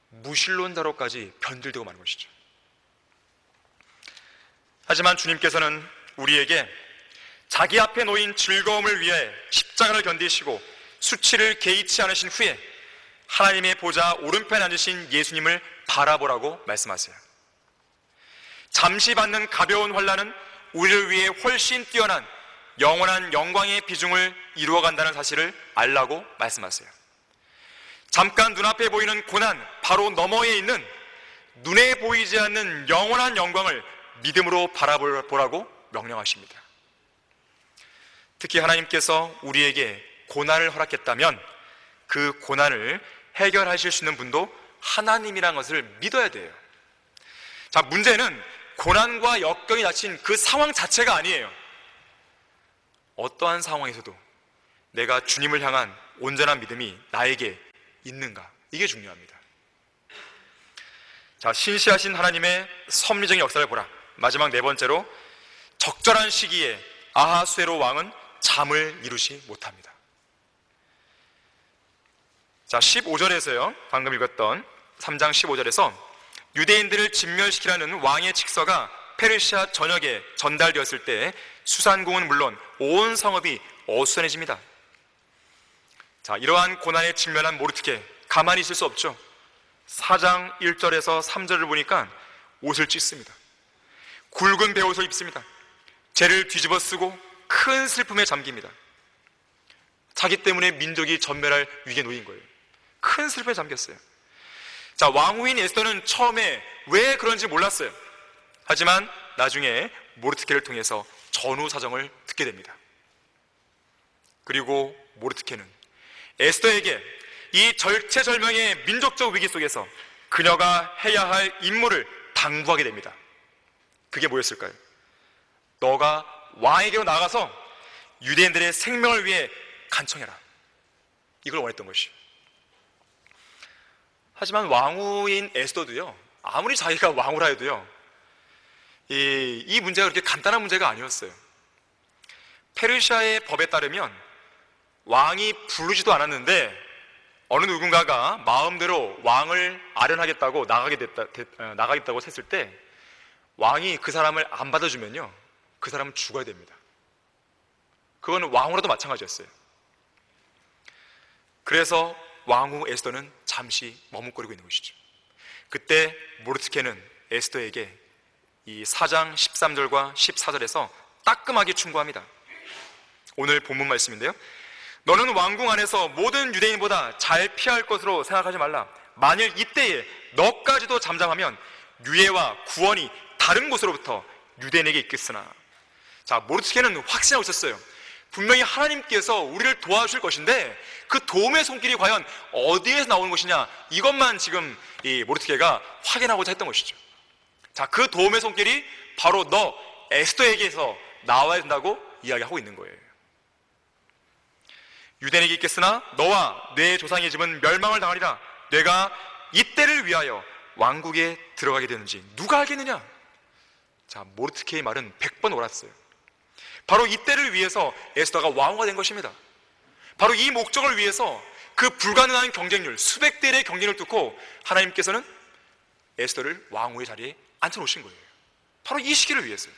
[SPEAKER 1] 무신론자로까지 변질되고 마는 것이죠. 하지만 주님께서는 우리에게 자기 앞에 놓인 즐거움을 위해 십자가를 견디시고 수치를 개의치 않으신 후에 하나님의 보좌 오른편에 앉으신 예수님을 바라보라고 말씀하세요. 잠시 받는 가벼운 환난은 우리를 위해 훨씬 뛰어난 영원한 영광의 비중을 이루어간다는 사실을 알라고 말씀하세요. 잠깐 눈앞에 보이는 고난, 바로 너머에 있는 눈에 보이지 않는 영원한 영광을 믿음으로 바라보라고 명령하십니다. 특히 하나님께서 우리에게 고난을 허락했다면 그 고난을 해결하실 수 있는 분도 하나님이라는 것을 믿어야 돼요. 자, 문제는 고난과 역경이 닥친 그 상황 자체가 아니에요. 어떠한 상황에서도 내가 주님을 향한 온전한 믿음이 나에게 있는가, 이게 중요합니다. 자, 신실하신 하나님의 섭리적인 역사를 보라. 마지막 네 번째로, 적절한 시기에 아하수에로 왕은 잠을 이루지 못합니다. 자, 15절에서요, 방금 읽었던 3장 15절에서 유대인들을 진멸시키라는 왕의 칙서가 페르시아 전역에 전달되었을 때 수산궁은 물론 온 성읍이 어수선해집니다. 자, 이러한 고난에 직면한 모르드케, 가만히 있을 수 없죠. 4장 1절에서 3절을 보니까 옷을 찢습니다. 굵은 베옷을 입습니다. 죄를 뒤집어 쓰고 큰 슬픔에 잠깁니다. 자기 때문에 민족이 전멸할 위기에 놓인 거예요. 큰 슬픔에 잠겼어요. 자, 왕후인 에스더는 처음에 왜 그런지 몰랐어요. 하지만 나중에 모르드케를 통해서 전후 사정을 듣게 됩니다. 그리고 모르드케는 에스더에게 이 절체절명의 민족적 위기 속에서 그녀가 해야 할 임무를 당부하게 됩니다. 그게 뭐였을까요? 너가 왕에게로 나가서 유대인들의 생명을 위해 간청해라, 이걸 원했던 것이에요. 하지만 왕후인 에스더도요, 아무리 자기가 왕후라 해도요, 이 문제가 그렇게 간단한 문제가 아니었어요. 페르시아의 법에 따르면 왕이 부르지도 않았는데 어느 누군가가 마음대로 왕을 아련하겠다고 나가겠다고 했을 때 왕이 그 사람을 안 받아주면요, 그 사람은 죽어야 됩니다. 그건 왕후라도 마찬가지였어요. 그래서 왕후 에스더는 잠시 머뭇거리고 있는 것이죠. 그때 모르드케는 에스더에게 이 4장 13절과 14절에서 따끔하게 충고합니다. 오늘 본문 말씀인데요, 너는 왕궁 안에서 모든 유대인보다 잘 피할 것으로 생각하지 말라. 만일 이때에 너까지도 잠잠하면 유예와 구원이 다른 곳으로부터 유대인에게 있겠으나. 자, 모르드케는 확신하고 있었어요. 분명히 하나님께서 우리를 도와주실 것인데 그 도움의 손길이 과연 어디에서 나오는 것이냐, 이것만 지금 이 모르드케가 확인하고자 했던 것이죠. 자, 그 도움의 손길이 바로 너 에스더에게서 나와야 된다고 이야기하고 있는 거예요. 유대인에게 있겠으나 너와 내 조상의 집은 멸망을 당하리라. 내가 이때를 위하여 왕국에 들어가게 되는지 누가 알겠느냐. 자, 모르드케의 말은 100번 옳았어요. 바로 이때를 위해서 에스더가 왕후가 된 것입니다. 바로 이 목적을 위해서 그 불가능한 경쟁률, 수백 대의 경쟁을 뚫고 하나님께서는 에스더를 왕후의 자리에 앉혀놓으신 거예요. 바로 이 시기를 위해서요.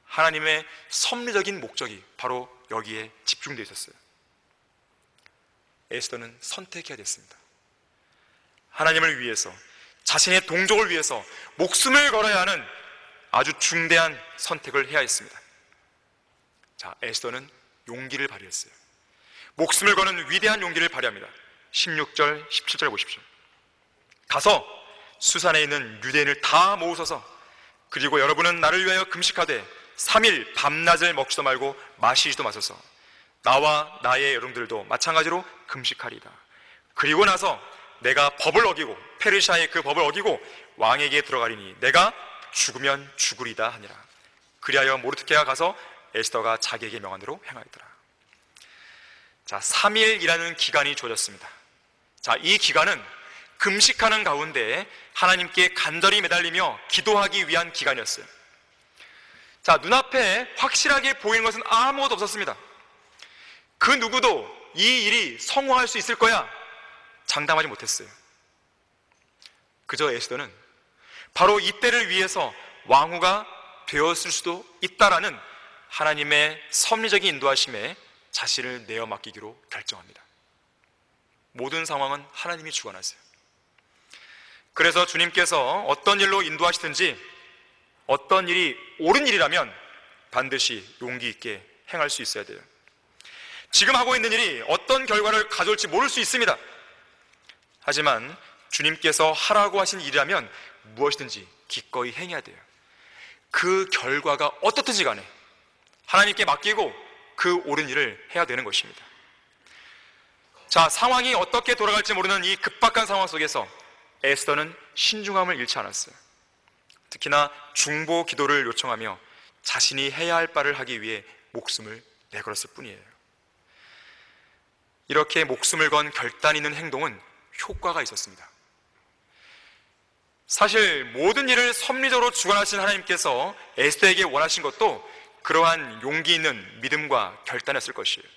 [SPEAKER 1] 하나님의 섭리적인 목적이 바로 여기에 집중되어 있었어요. 에스더는 선택해야 됐습니다. 하나님을 위해서, 자신의 동족을 위해서 목숨을 걸어야 하는 아주 중대한 선택을 해야 했습니다. 자, 에스더는 용기를 발휘했어요. 목숨을 거는 위대한 용기를 발휘합니다. 16절, 17절 보십시오. 가서 수산에 있는 유대인을 다 모으소서. 그리고 여러분은 나를 위하여 금식하되 3일 밤낮을 먹지도 말고 마시지도 마소서. 나와 나의 여러분들도 마찬가지로 금식하리다. 그리고 나서 내가 법을 어기고, 페르시아의 그 법을 어기고 왕에게 들어가리니 내가 죽으면 죽으리다 하니라. 그리하여 모르드케가 가서 에스더가 자기에게 명한 대로 행하였더라. 자, 3일이라는 기간이 주어졌습니다. 자, 이 기간은 금식하는 가운데 하나님께 간절히 매달리며 기도하기 위한 기간이었어요. 자, 눈앞에 확실하게 보이는 것은 아무것도 없었습니다. 그 누구도 이 일이 성공할 수 있을 거야 장담하지 못했어요. 그저 에스더는 바로 이때를 위해서 왕후가 되었을 수도 있다라는 하나님의 섭리적인 인도하심에 자신을 내어 맡기기로 결정합니다. 모든 상황은 하나님이 주관하세요. 그래서 주님께서 어떤 일로 인도하시든지 어떤 일이 옳은 일이라면 반드시 용기 있게 행할 수 있어야 돼요. 지금 하고 있는 일이 어떤 결과를 가져올지 모를 수 있습니다. 하지만 주님께서 하라고 하신 일이라면 무엇이든지 기꺼이 행해야 돼요. 그 결과가 어떻든지 간에 하나님께 맡기고 그 옳은 일을 해야 되는 것입니다. 자, 상황이 어떻게 돌아갈지 모르는 이 급박한 상황 속에서 에스더는 신중함을 잃지 않았어요. 특히나 중보 기도를 요청하며 자신이 해야 할 바를 하기 위해 목숨을 내걸었을 뿐이에요. 이렇게 목숨을 건 결단 있는 행동은 효과가 있었습니다. 사실 모든 일을 섭리적으로 주관하신 하나님께서 에스더에게 원하신 것도 그러한 용기 있는 믿음과 결단이었을 것이에요.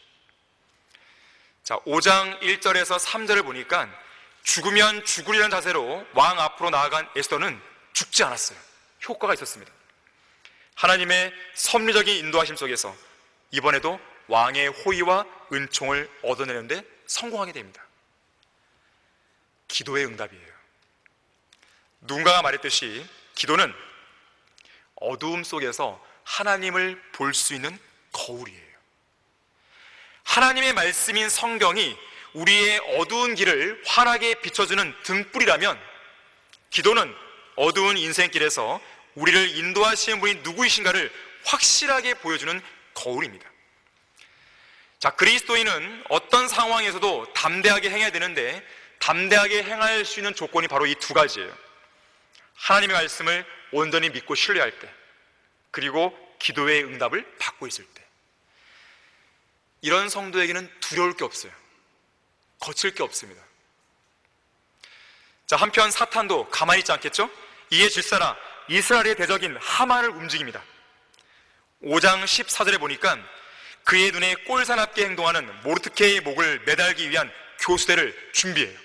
[SPEAKER 1] 자, 5장 1절에서 3절을 보니까 죽으면 죽으리라는 자세로 왕 앞으로 나아간 에스더는 죽지 않았어요. 효과가 있었습니다. 하나님의 섭리적인 인도하심 속에서 이번에도 왕의 호의와 은총을 얻어내는데 성공하게 됩니다. 기도의 응답이에요. 누군가가 말했듯이 기도는 어두움 속에서 하나님을 볼 수 있는 거울이에요. 하나님의 말씀인 성경이 우리의 어두운 길을 환하게 비춰주는 등불이라면 기도는 어두운 인생길에서 우리를 인도하시는 분이 누구이신가를 확실하게 보여주는 거울입니다. 자, 그리스도인은 어떤 상황에서도 담대하게 행해야 되는데 담대하게 행할 수 있는 조건이 바로 이 두 가지예요. 하나님의 말씀을 온전히 믿고 신뢰할 때, 그리고 기도의 응답을 받고 있을 때. 이런 성도에게는 두려울 게 없어요. 거칠 게 없습니다. 자, 한편 사탄도 가만히 있지 않겠죠? 이에 질사라 이스라엘의 대적인 하만을 움직입니다. 5장 14절에 보니까 그의 눈에 꼴사납게 행동하는 모르드케의 목을 매달기 위한 교수대를 준비해요.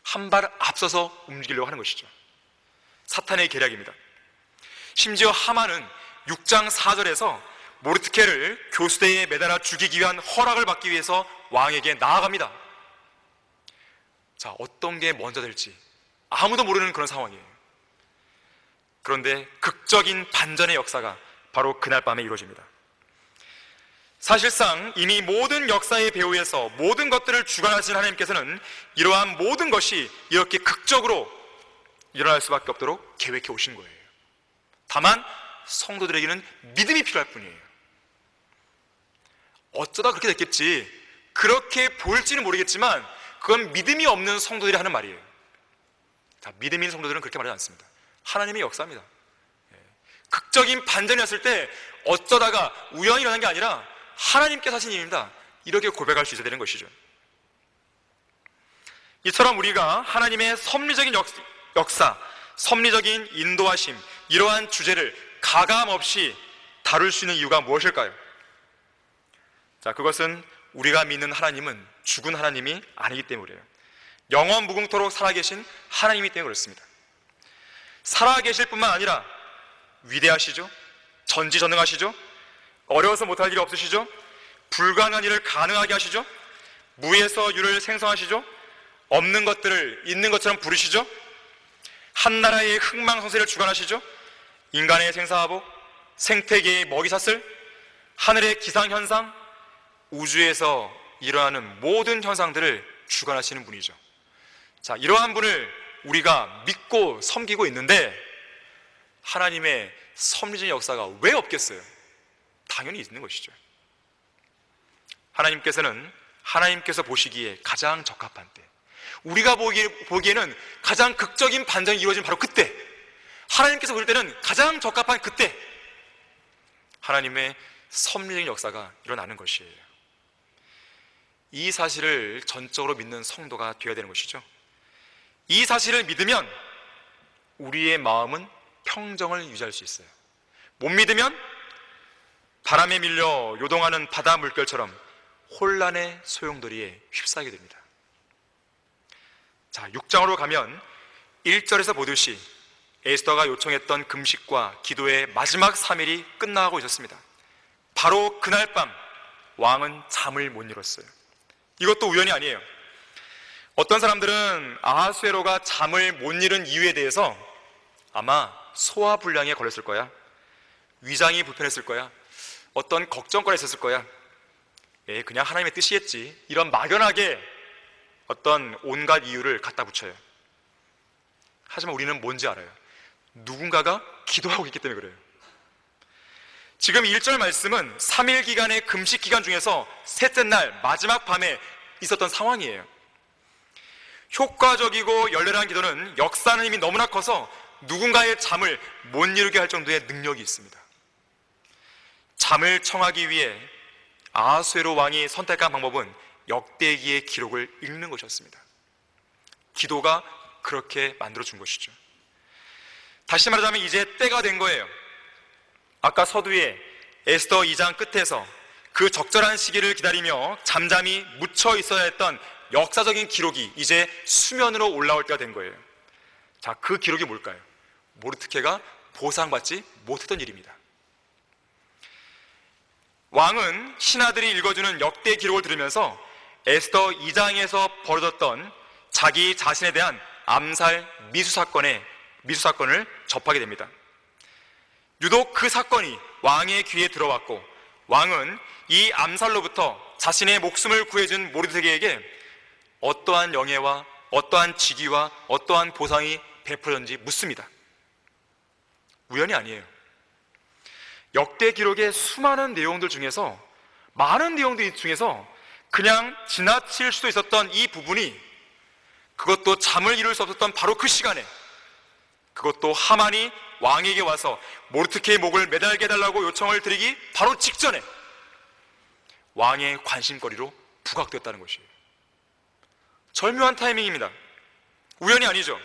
[SPEAKER 1] 한 발 앞서서 움직이려고 하는 것이죠. 사탄의 계략입니다. 심지어 하만은 6장 4절에서 모르드케를 교수대에 매달아 죽이기 위한 허락을 받기 위해서 왕에게 나아갑니다. 자, 어떤 게 먼저 될지 아무도 모르는 그런 상황이에요. 그런데 극적인 반전의 역사가 바로 그날 밤에 이루어집니다. 사실상 이미 모든 역사의 배후에서 모든 것들을 주관하신 하나님께서는 이러한 모든 것이 이렇게 극적으로 일어날 수밖에 없도록 계획해 오신 거예요. 다만 성도들에게는 믿음이 필요할 뿐이에요. 어쩌다 그렇게 됐겠지, 그렇게 보일지는 모르겠지만 그건 믿음이 없는 성도들이 하는 말이에요. 자, 믿음 있는 성도들은 그렇게 말하지 않습니다. 하나님의 역사입니다. 극적인 반전이었을 때 어쩌다가 우연히 일어난 게 아니라 하나님께서 하신 일입니다. 이렇게 고백할 수 있어야 되는 것이죠. 이처럼 우리가 하나님의 섭리적인 역사, 섭리적인 인도하심, 이러한 주제를 가감없이 다룰 수 있는 이유가 무엇일까요? 자, 그것은 우리가 믿는 하나님은 죽은 하나님이 아니기 때문이에요. 영원 무궁토록 살아계신 하나님이 때문에 그렇습니다. 살아계실 뿐만 아니라 위대하시죠? 전지전능하시죠? 어려워서 못할 일이 없으시죠? 불가능한 일을 가능하게 하시죠? 무에서 유를 생성하시죠? 없는 것들을 있는 것처럼 부르시죠? 한나라의 흥망성쇠를 주관하시죠? 인간의 생사화복, 생태계의 먹이사슬, 하늘의 기상현상, 우주에서 일어나는 모든 현상들을 주관하시는 분이죠. 자, 이러한 분을 우리가 믿고 섬기고 있는데 하나님의 섭리적인 역사가 왜 없겠어요? 당연히 있는 것이죠. 하나님께서 보시기에 가장 적합한 때, 우리가 보기에는 가장 극적인 반전이 이루어진 바로 그때, 하나님께서 볼 때는 가장 적합한 그때 하나님의 섭리적인 역사가 일어나는 것이에요. 이 사실을 전적으로 믿는 성도가 되어야 되는 것이죠. 이 사실을 믿으면 우리의 마음은 평정을 유지할 수 있어요. 못 믿으면 바람에 밀려 요동하는 바다 물결처럼 혼란의 소용돌이에 휩싸이게 됩니다. 자, 6장으로 가면 1절에서 보듯이 에스더가 요청했던 금식과 기도의 마지막 3일이 끝나가고 있었습니다. 바로 그날 밤 왕은 잠을 못 이뤘어요. 이것도 우연이 아니에요. 어떤 사람들은 아하수에로가 잠을 못 이룬 이유에 대해서 아마 소화불량에 걸렸을 거야, 위장이 불편했을 거야, 어떤 걱정거리가 있었을 거야, 그냥 하나님의 뜻이겠지, 이런 막연하게 어떤 온갖 이유를 갖다 붙여요. 하지만 우리는 뭔지 알아요. 누군가가 기도하고 있기 때문에 그래요. 지금 1절 말씀은 3일 기간의 금식 기간 중에서 셋째 날 마지막 밤에 있었던 상황이에요. 효과적이고 열렬한 기도는 역사하는 힘이 너무나 커서 누군가의 잠을 못 이루게 할 정도의 능력이 있습니다. 잠을 청하기 위해 아하수에로 왕이 선택한 방법은 역대기의 기록을 읽는 것이었습니다. 기도가 그렇게 만들어준 것이죠. 다시 말하자면 이제 때가 된 거예요. 아까 서두에 에스더 2장 끝에서 그 적절한 시기를 기다리며 잠잠히 묻혀 있어야 했던 역사적인 기록이 이제 수면으로 올라올 때가 된 거예요. 자, 그 기록이 뭘까요? 모르드케가 보상받지 못했던 일입니다. 왕은 신하들이 읽어주는 역대 기록을 들으면서 에스더 2장에서 벌어졌던 자기 자신에 대한 암살 미수사건을 접하게 됩니다. 유독 그 사건이 왕의 귀에 들어왔고 왕은 이 암살로부터 자신의 목숨을 구해준 모르드케에게 어떠한 영예와 어떠한 직위와 어떠한 보상이 베풀어졌는지 묻습니다. 우연이 아니에요. 역대 기록의 수많은 내용들 중에서, 많은 내용들 중에서 그냥 지나칠 수도 있었던 이 부분이, 그것도 잠을 이룰 수 없었던 바로 그 시간에, 그것도 하만이 왕에게 와서 모르드케의 목을 매달게 해달라고 요청을 드리기 바로 직전에 왕의 관심거리로 부각되었다는 것이에요. 절묘한 타이밍입니다. 우연이 아니죠.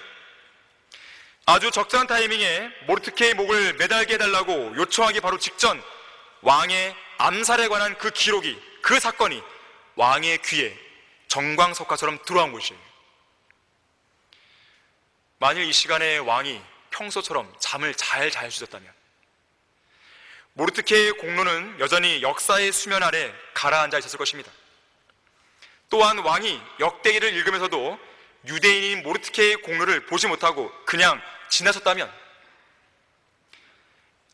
[SPEAKER 1] 아주 적절한 타이밍에 모르드케의 목을 매달게 해달라고 요청하기 바로 직전 왕의 암살에 관한 그 기록이, 그 사건이 왕의 귀에 정광석화처럼 들어온 것이에요. 만일 이 시간에 왕이 평소처럼 잠을 잘 주셨다면 모르드케의 공로는 여전히 역사의 수면 아래 가라앉아 있었을 것입니다. 또한 왕이 역대기를 읽으면서도 유대인인 모르드케의 공로를 보지 못하고 그냥 지나쳤다면,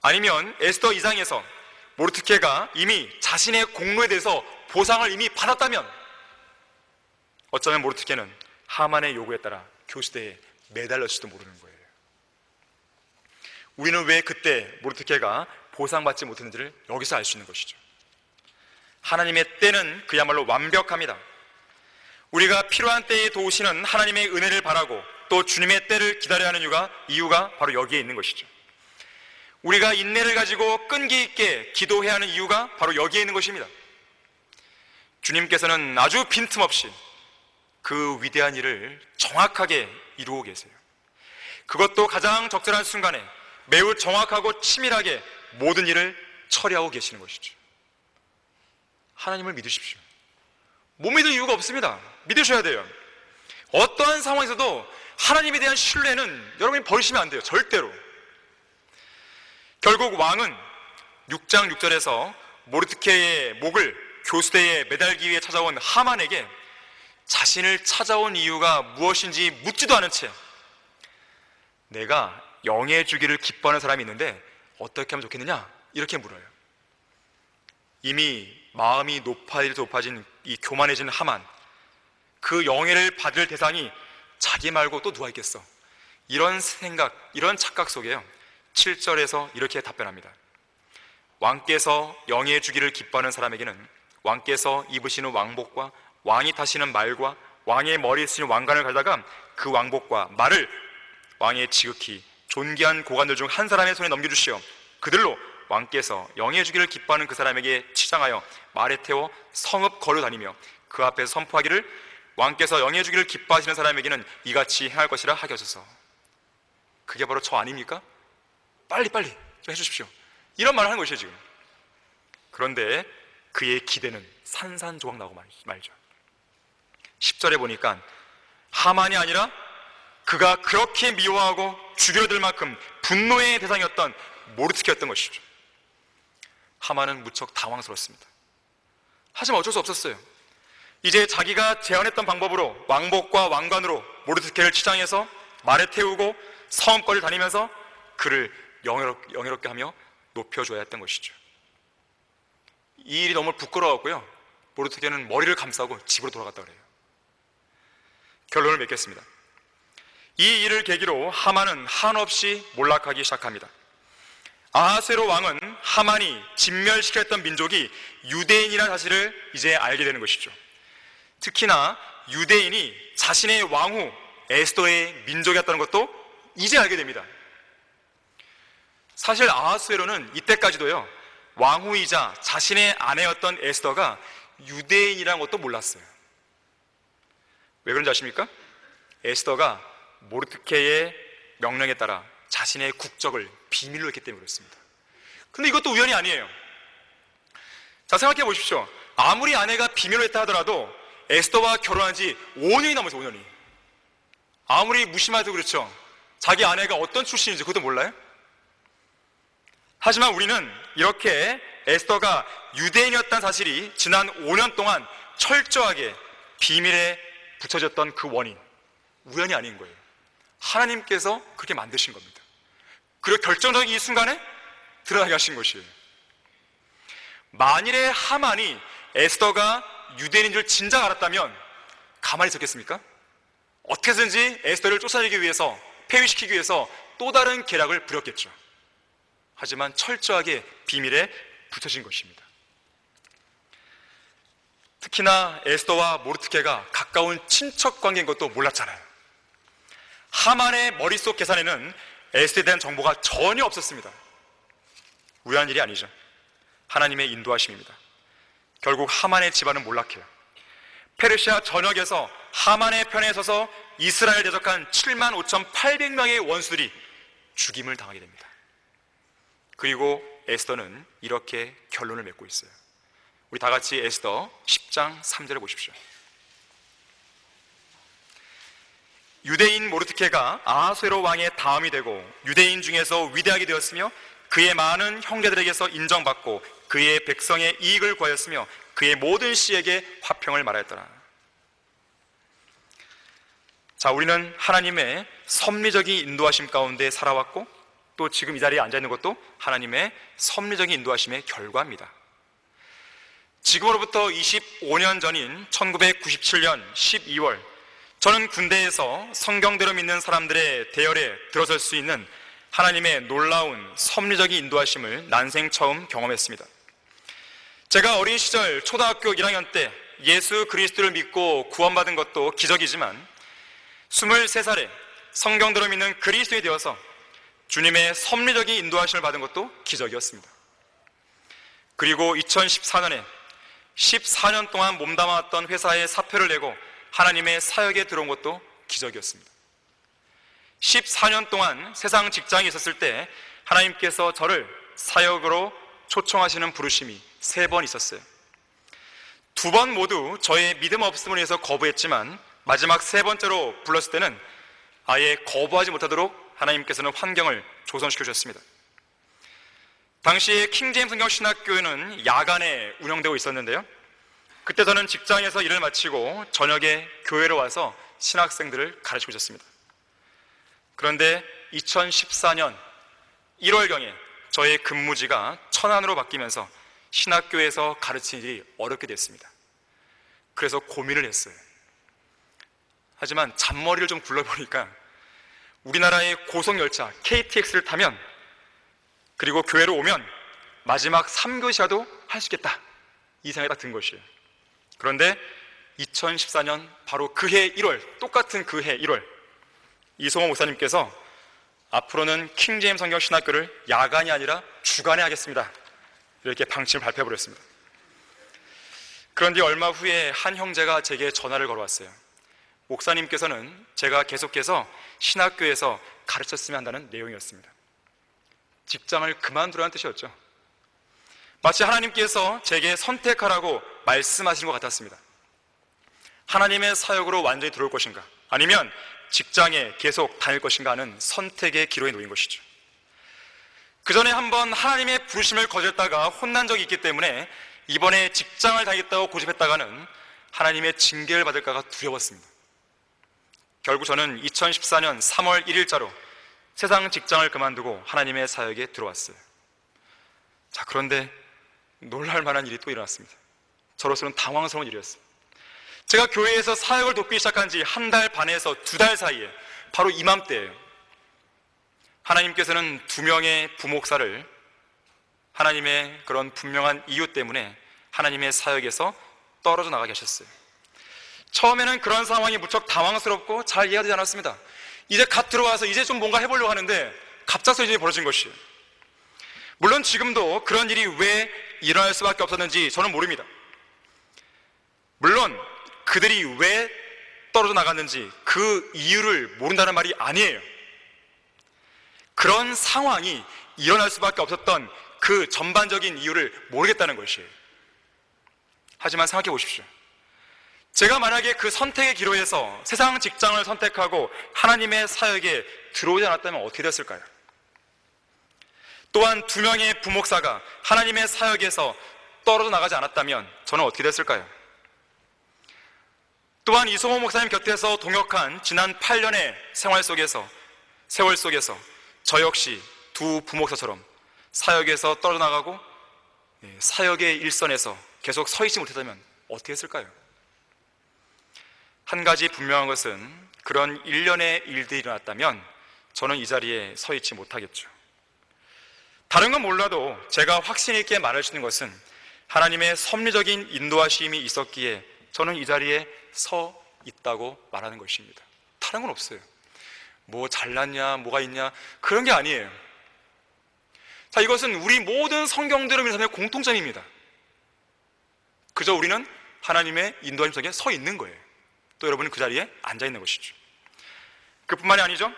[SPEAKER 1] 아니면 에스더 2장에서 모르드케가 이미 자신의 공로에 대해서 보상을 이미 받았다면, 어쩌면 모르드케는 하만의 요구에 따라 교수대에 매달렸을지도 모르는 거예요. 우리는 왜 그때 모르드케가 보상받지 못했는지를 여기서 알 수 있는 것이죠. 하나님의 때는 그야말로 완벽합니다. 우리가 필요한 때에 도우시는 하나님의 은혜를 바라고 또 주님의 때를 기다려야 하는 이유가 바로 여기에 있는 것이죠. 우리가 인내를 가지고 끈기 있게 기도해야 하는 이유가 바로 여기에 있는 것입니다. 주님께서는 아주 빈틈없이 그 위대한 일을 정확하게 이루고 계세요. 그것도 가장 적절한 순간에 매우 정확하고 치밀하게 모든 일을 처리하고 계시는 것이죠. 하나님을 믿으십시오. 못 믿을 이유가 없습니다. 믿으셔야 돼요. 어떠한 상황에서도 하나님에 대한 신뢰는 여러분이 버리시면 안 돼요. 절대로. 결국 왕은 6장 6절에서 모르드케의 목을 교수대에 매달기 위해 찾아온 하만에게 자신을 찾아온 이유가 무엇인지 묻지도 않은 채 내가 영예 주기를 기뻐하는 사람이 있는데 어떻게 하면 좋겠느냐? 이렇게 물어요. 이미 마음이 높아진 이 교만해진 하만, 그 영예를 받을 대상이 자기 말고 또 누가 있겠어? 이런 생각, 이런 착각 속에요 7절에서 이렇게 답변합니다. 왕께서 영예 주기를 기뻐하는 사람에게는 왕께서 입으시는 왕복과 왕이 타시는 말과 왕의 머리에 쓰신 왕관을 가져다가 그 왕복과 말을 왕의 지극히 존귀한 고관들 중 한 사람의 손에 넘겨주시어 그들로 왕께서 영예 주기를 기뻐하는 그 사람에게 치장하여 말에 태워 성읍 걸어 다니며 그 앞에서 선포하기를 왕께서 영예 주기를 기뻐하시는 사람에게는 이같이 행할 것이라 하게 하소서. 그게 바로 저 아닙니까? 빨리 좀 해주십시오. 이런 말을 하는 것이에요 지금. 그런데 그의 기대는 산산조각 나고 말죠. 10절에 보니까 하만이 아니라 그가 그렇게 미워하고 죽여들 만큼 분노의 대상이었던 모르드케였던 것이죠. 하만은 무척 당황스럽습니다. 하지만 어쩔 수 없었어요. 이제 자기가 제안했던 방법으로 왕복과 왕관으로 모르드케를 치장해서 말에 태우고 성읍거리를 다니면서 그를 영예롭게 하며 높여줘야 했던 것이죠. 이 일이 너무 부끄러웠고요, 모르드케는 머리를 감싸고 집으로 돌아갔다 그래요. 결론을 맺겠습니다. 이 일을 계기로 하만은 한없이 몰락하기 시작합니다. 아하스웨로 왕은 하만이 진멸시켰던 민족이 유대인이라는 사실을 이제 알게 되는 것이죠. 특히나 유대인이 자신의 왕후 에스더의 민족이었다는 것도 이제 알게 됩니다. 사실 아하스웨로는 이때까지도요 왕후이자 자신의 아내였던 에스더가 유대인이라는 것도 몰랐어요. 왜 그런지 아십니까? 에스더가 모르드케의 명령에 따라 자신의 국적을 비밀로 했기 때문에 그렇습니다. 근데 이것도 우연이 아니에요. 자, 생각해 보십시오. 아무리 아내가 비밀로 했다 하더라도 에스더와 결혼한 지 5년이 넘었어요. 5년이. 아무리 무심해도 그렇죠. 자기 아내가 어떤 출신인지 그것도 몰라요? 하지만 우리는 이렇게 에스더가 유대인이었다는 사실이 지난 5년 동안 철저하게 비밀에 붙여졌던 그 원인, 우연이 아닌 거예요. 하나님께서 그렇게 만드신 겁니다. 그리고 결정적인 이 순간에 드러나게 하신 것이에요. 만일에 하만이 에스더가 유대인인 줄 진작 알았다면 가만히 있었겠습니까? 어떻게든지 에스더를 쫓아내기 위해서, 폐위시키기 위해서 또 다른 계략을 부렸겠죠. 하지만 철저하게 비밀에 붙여진 것입니다. 특히나 에스더와 모르드케가 가까운 친척 관계인 것도 몰랐잖아요. 하만의 머릿속 계산에는 에스더에 대한 정보가 전혀 없었습니다. 우연한 일이 아니죠. 하나님의 인도하심입니다. 결국 하만의 집안은 몰락해요. 페르시아 전역에서 하만의 편에 서서 이스라엘 대적한 75,800명의 원수들이 죽임을 당하게 됩니다. 그리고 에스더는 이렇게 결론을 맺고 있어요. 우리 다 같이 에스더 10장 3절을 보십시오. 유대인 모르드케가 아하수에로 왕의 다음이 되고 유대인 중에서 위대하게 되었으며 그의 많은 형제들에게서 인정받고 그의 백성의 이익을 구하였으며 그의 모든 씨에게 화평을 말하였더라. 자, 우리는 하나님의 섭리적인 인도하심 가운데 살아왔고 또 지금 이 자리에 앉아있는 것도 하나님의 섭리적인 인도하심의 결과입니다. 지금으로부터 25년 전인 1997년 12월 저는 군대에서 성경대로 믿는 사람들의 대열에 들어설 수 있는 하나님의 놀라운 섭리적인 인도하심을 난생 처음 경험했습니다. 제가 어린 시절 초등학교 1학년 때 예수 그리스도를 믿고 구원받은 것도 기적이지만 23살에 성경대로 믿는 그리스도인이 되어서 주님의 섭리적인 인도하심을 받은 것도 기적이었습니다. 그리고 2014년에 14년 동안 몸담아왔던 회사에 사표를 내고 하나님의 사역에 들어온 것도 기적이었습니다. 14년 동안 세상 직장에 있었을 때 하나님께서 저를 사역으로 초청하시는 부르심이 3번 있었어요. 2번 모두 저의 믿음 없음을 위해서 거부했지만 마지막 3번째로 불렀을 때는 아예 거부하지 못하도록 하나님께서는 환경을 조성시켜 주셨습니다. 당시에 킹제임스 성경 신학교는 야간에 운영되고 있었는데요, 그때 저는 직장에서 일을 마치고 저녁에 교회로 와서 신학생들을 가르치고 있었습니다. 그런데 2014년 1월경에 저의 근무지가 천안으로 바뀌면서 신학교에서 가르치는 일이 어렵게 됐습니다. 그래서 고민을 했어요. 하지만 잔머리를 좀 굴러보니까 우리나라의 고속열차 KTX를 타면 그리고 교회로 오면 마지막 3교시라도 할 수 있겠다, 이 생각이 딱 든 것이에요. 그런데 2014년 바로 그해 1월, 똑같은 그해 1월 이성호 목사님께서 앞으로는 킹제임스 성경 신학교를 야간이 아니라 주간에 하겠습니다, 이렇게 방침을 발표해버렸습니다. 그런데 얼마 후에 한 형제가 제게 전화를 걸어왔어요. 목사님께서는 제가 계속해서 신학교에서 가르쳤으면 한다는 내용이었습니다. 직장을 그만두라는 뜻이었죠. 마치 하나님께서 제게 선택하라고 말씀하시는 것 같았습니다. 하나님의 사역으로 완전히 들어올 것인가, 아니면 직장에 계속 다닐 것인가 하는 선택의 기로에 놓인 것이죠. 그 전에 한번 하나님의 부르심을 거절했다가 혼난 적이 있기 때문에 이번에 직장을 다니겠다고 고집했다가는 하나님의 징계를 받을까가 두려웠습니다. 결국 저는 2014년 3월 1일자로 세상 직장을 그만두고 하나님의 사역에 들어왔어요. 자, 그런데 놀랄 만한 일이 또 일어났습니다. 저로서는 당황스러운 일이었어요. 제가 교회에서 사역을 돕기 시작한 지 1달 반에서 2달 사이에 바로 이맘때예요, 하나님께서는 2명의 부목사를 하나님의 그런 분명한 이유 때문에 하나님의 사역에서 떨어져 나가게 하셨어요. 처음에는 그런 상황이 무척 당황스럽고 잘 이해가 되지 않았습니다. 이제 갓 들어와서 이제 좀 뭔가 해보려고 하는데 갑작스레 일이 벌어진 것이에요. 물론 지금도 그런 일이 왜 일어날 수밖에 없었는지 저는 모릅니다. 물론 그들이 왜 떨어져 나갔는지 그 이유를 모른다는 말이 아니에요. 그런 상황이 일어날 수밖에 없었던 그 전반적인 이유를 모르겠다는 것이에요. 하지만 생각해 보십시오. 제가 만약에 그 선택의 기로에서 세상 직장을 선택하고 하나님의 사역에 들어오지 않았다면 어떻게 됐을까요? 또한 2명의 부목사가 하나님의 사역에서 떨어져 나가지 않았다면 저는 어떻게 됐을까요? 또한 이성호 목사님 곁에서 동역한 지난 8년의 세월 속에서 저 역시 2 부목사처럼 사역에서 떨어져 나가고 사역의 일선에서 계속 서 있지 못했다면 어떻게 했을까요? 한 가지 분명한 것은 그런 일련의 일들이 일어났다면 저는 이 자리에 서 있지 못하겠죠. 다른 건 몰라도 제가 확신 있게 말할 수 있는 것은 하나님의 섭리적인 인도하심이 있었기에 저는 이 자리에 서 있다고 말하는 것입니다. 다른 건 없어요. 뭐 잘났냐, 뭐가 있냐, 그런 게 아니에요. 자, 이것은 우리 모든 성경대로 믿는 사람의 공통점입니다. 그저 우리는 하나님의 인도하심 속에 서 있는 거예요. 또 여러분은 그 자리에 앉아 있는 것이죠. 그뿐만이 아니죠.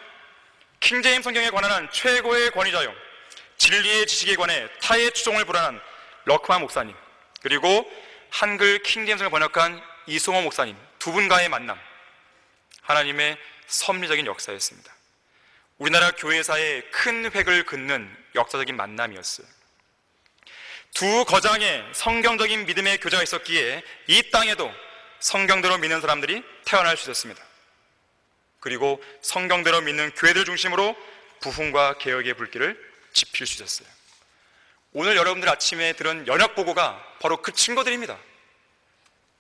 [SPEAKER 1] 킹제임 성경에 관한 최고의 권위자요, 진리의 지식에 관해 타의 추종을 불안한 러크만 목사님, 그리고 한글 킹제임 성경을 번역한 이승호 목사님, 두 분과의 만남, 하나님의 섭리적인 역사였습니다. 우리나라 교회사에 큰 획을 긋는 역사적인 만남이었어요. 두 거장의 성경적인 믿음의 교제가 있었기에 이 땅에도 성경대로 믿는 사람들이 태어날 수 있었습니다. 그리고 성경대로 믿는 교회들 중심으로 부흥과 개혁의 불길을 지필 수 있었어요. 오늘 여러분들 아침에 들은 연합보고가 바로 그 증거들입니다.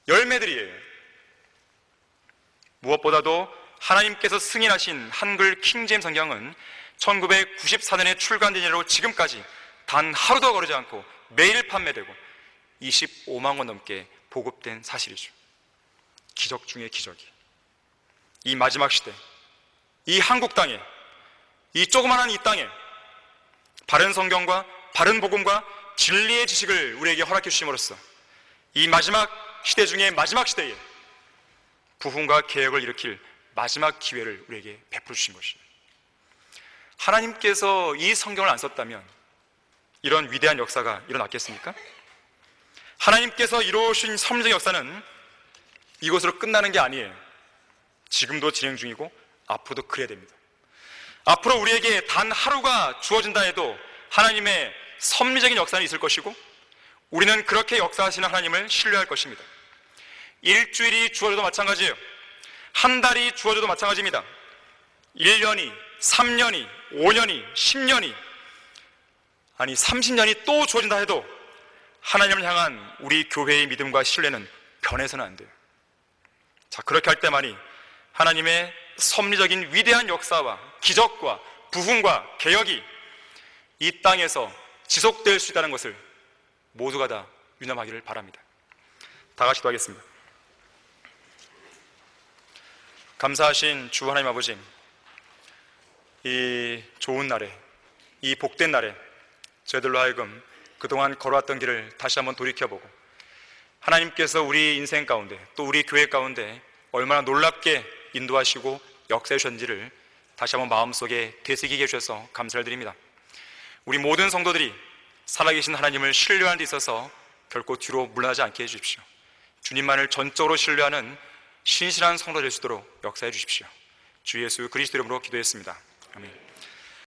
[SPEAKER 1] 열매들이에요. 무엇보다도 하나님께서 승인하신 한글 킹제임 성경은 1994년에 출간된 이래로 지금까지 단 하루도 거르지 않고 매일 판매되고 25만 권 넘게 보급된 사실이죠. 기적 중의 기적이. 이 마지막 시대, 이 한국 땅에, 이 조그마한 이 땅에 바른 성경과 바른 복음과 진리의 지식을 우리에게 허락해 주심으로써 이 마지막 시대 중에 마지막 시대에 부흥과 개혁을 일으킬 마지막 기회를 우리에게 베풀어 주신 것입니다. 하나님께서 이 성경을 안 썼다면 이런 위대한 역사가 일어났겠습니까? 하나님께서 이루어주신 섭리적 역사는 이것으로 끝나는 게 아니에요. 지금도 진행 중이고 앞으로도 그래야 됩니다. 앞으로 우리에게 단 하루가 주어진다 해도 하나님의 섭리적인 역사는 있을 것이고 우리는 그렇게 역사하시는 하나님을 신뢰할 것입니다. 일주일이 주어져도 마찬가지예요. 한 달이 주어져도 마찬가지입니다. 1년이, 3년이, 5년이, 10년이, 아니 30년이 또 주어진다 해도 하나님을 향한 우리 교회의 믿음과 신뢰는 변해서는 안 돼요. 자, 그렇게 할 때만이 하나님의 섭리적인 위대한 역사와 기적과 부흥과 개혁이 이 땅에서 지속될 수 있다는 것을 모두가 다 유념하기를 바랍니다. 다 같이 기도하겠습니다. 감사하신 주 하나님 아버지, 이 좋은 날에, 이 복된 날에 저희들로 하여금 그동안 걸어왔던 길을 다시 한번 돌이켜보고 하나님께서 우리 인생 가운데 또 우리 교회 가운데 얼마나 놀랍게 인도하시고 역사해 주셨는지를 다시 한번 마음속에 되새기게 해주셔서 감사를 드립니다. 우리 모든 성도들이 살아계신 하나님을 신뢰하는 데 있어서 결코 뒤로 물러나지 않게 해주십시오. 주님만을 전적으로 신뢰하는 신실한 성도 될 수 있도록 역사해 주십시오. 주 예수 그리스도 이름으로 기도했습니다. 아멘.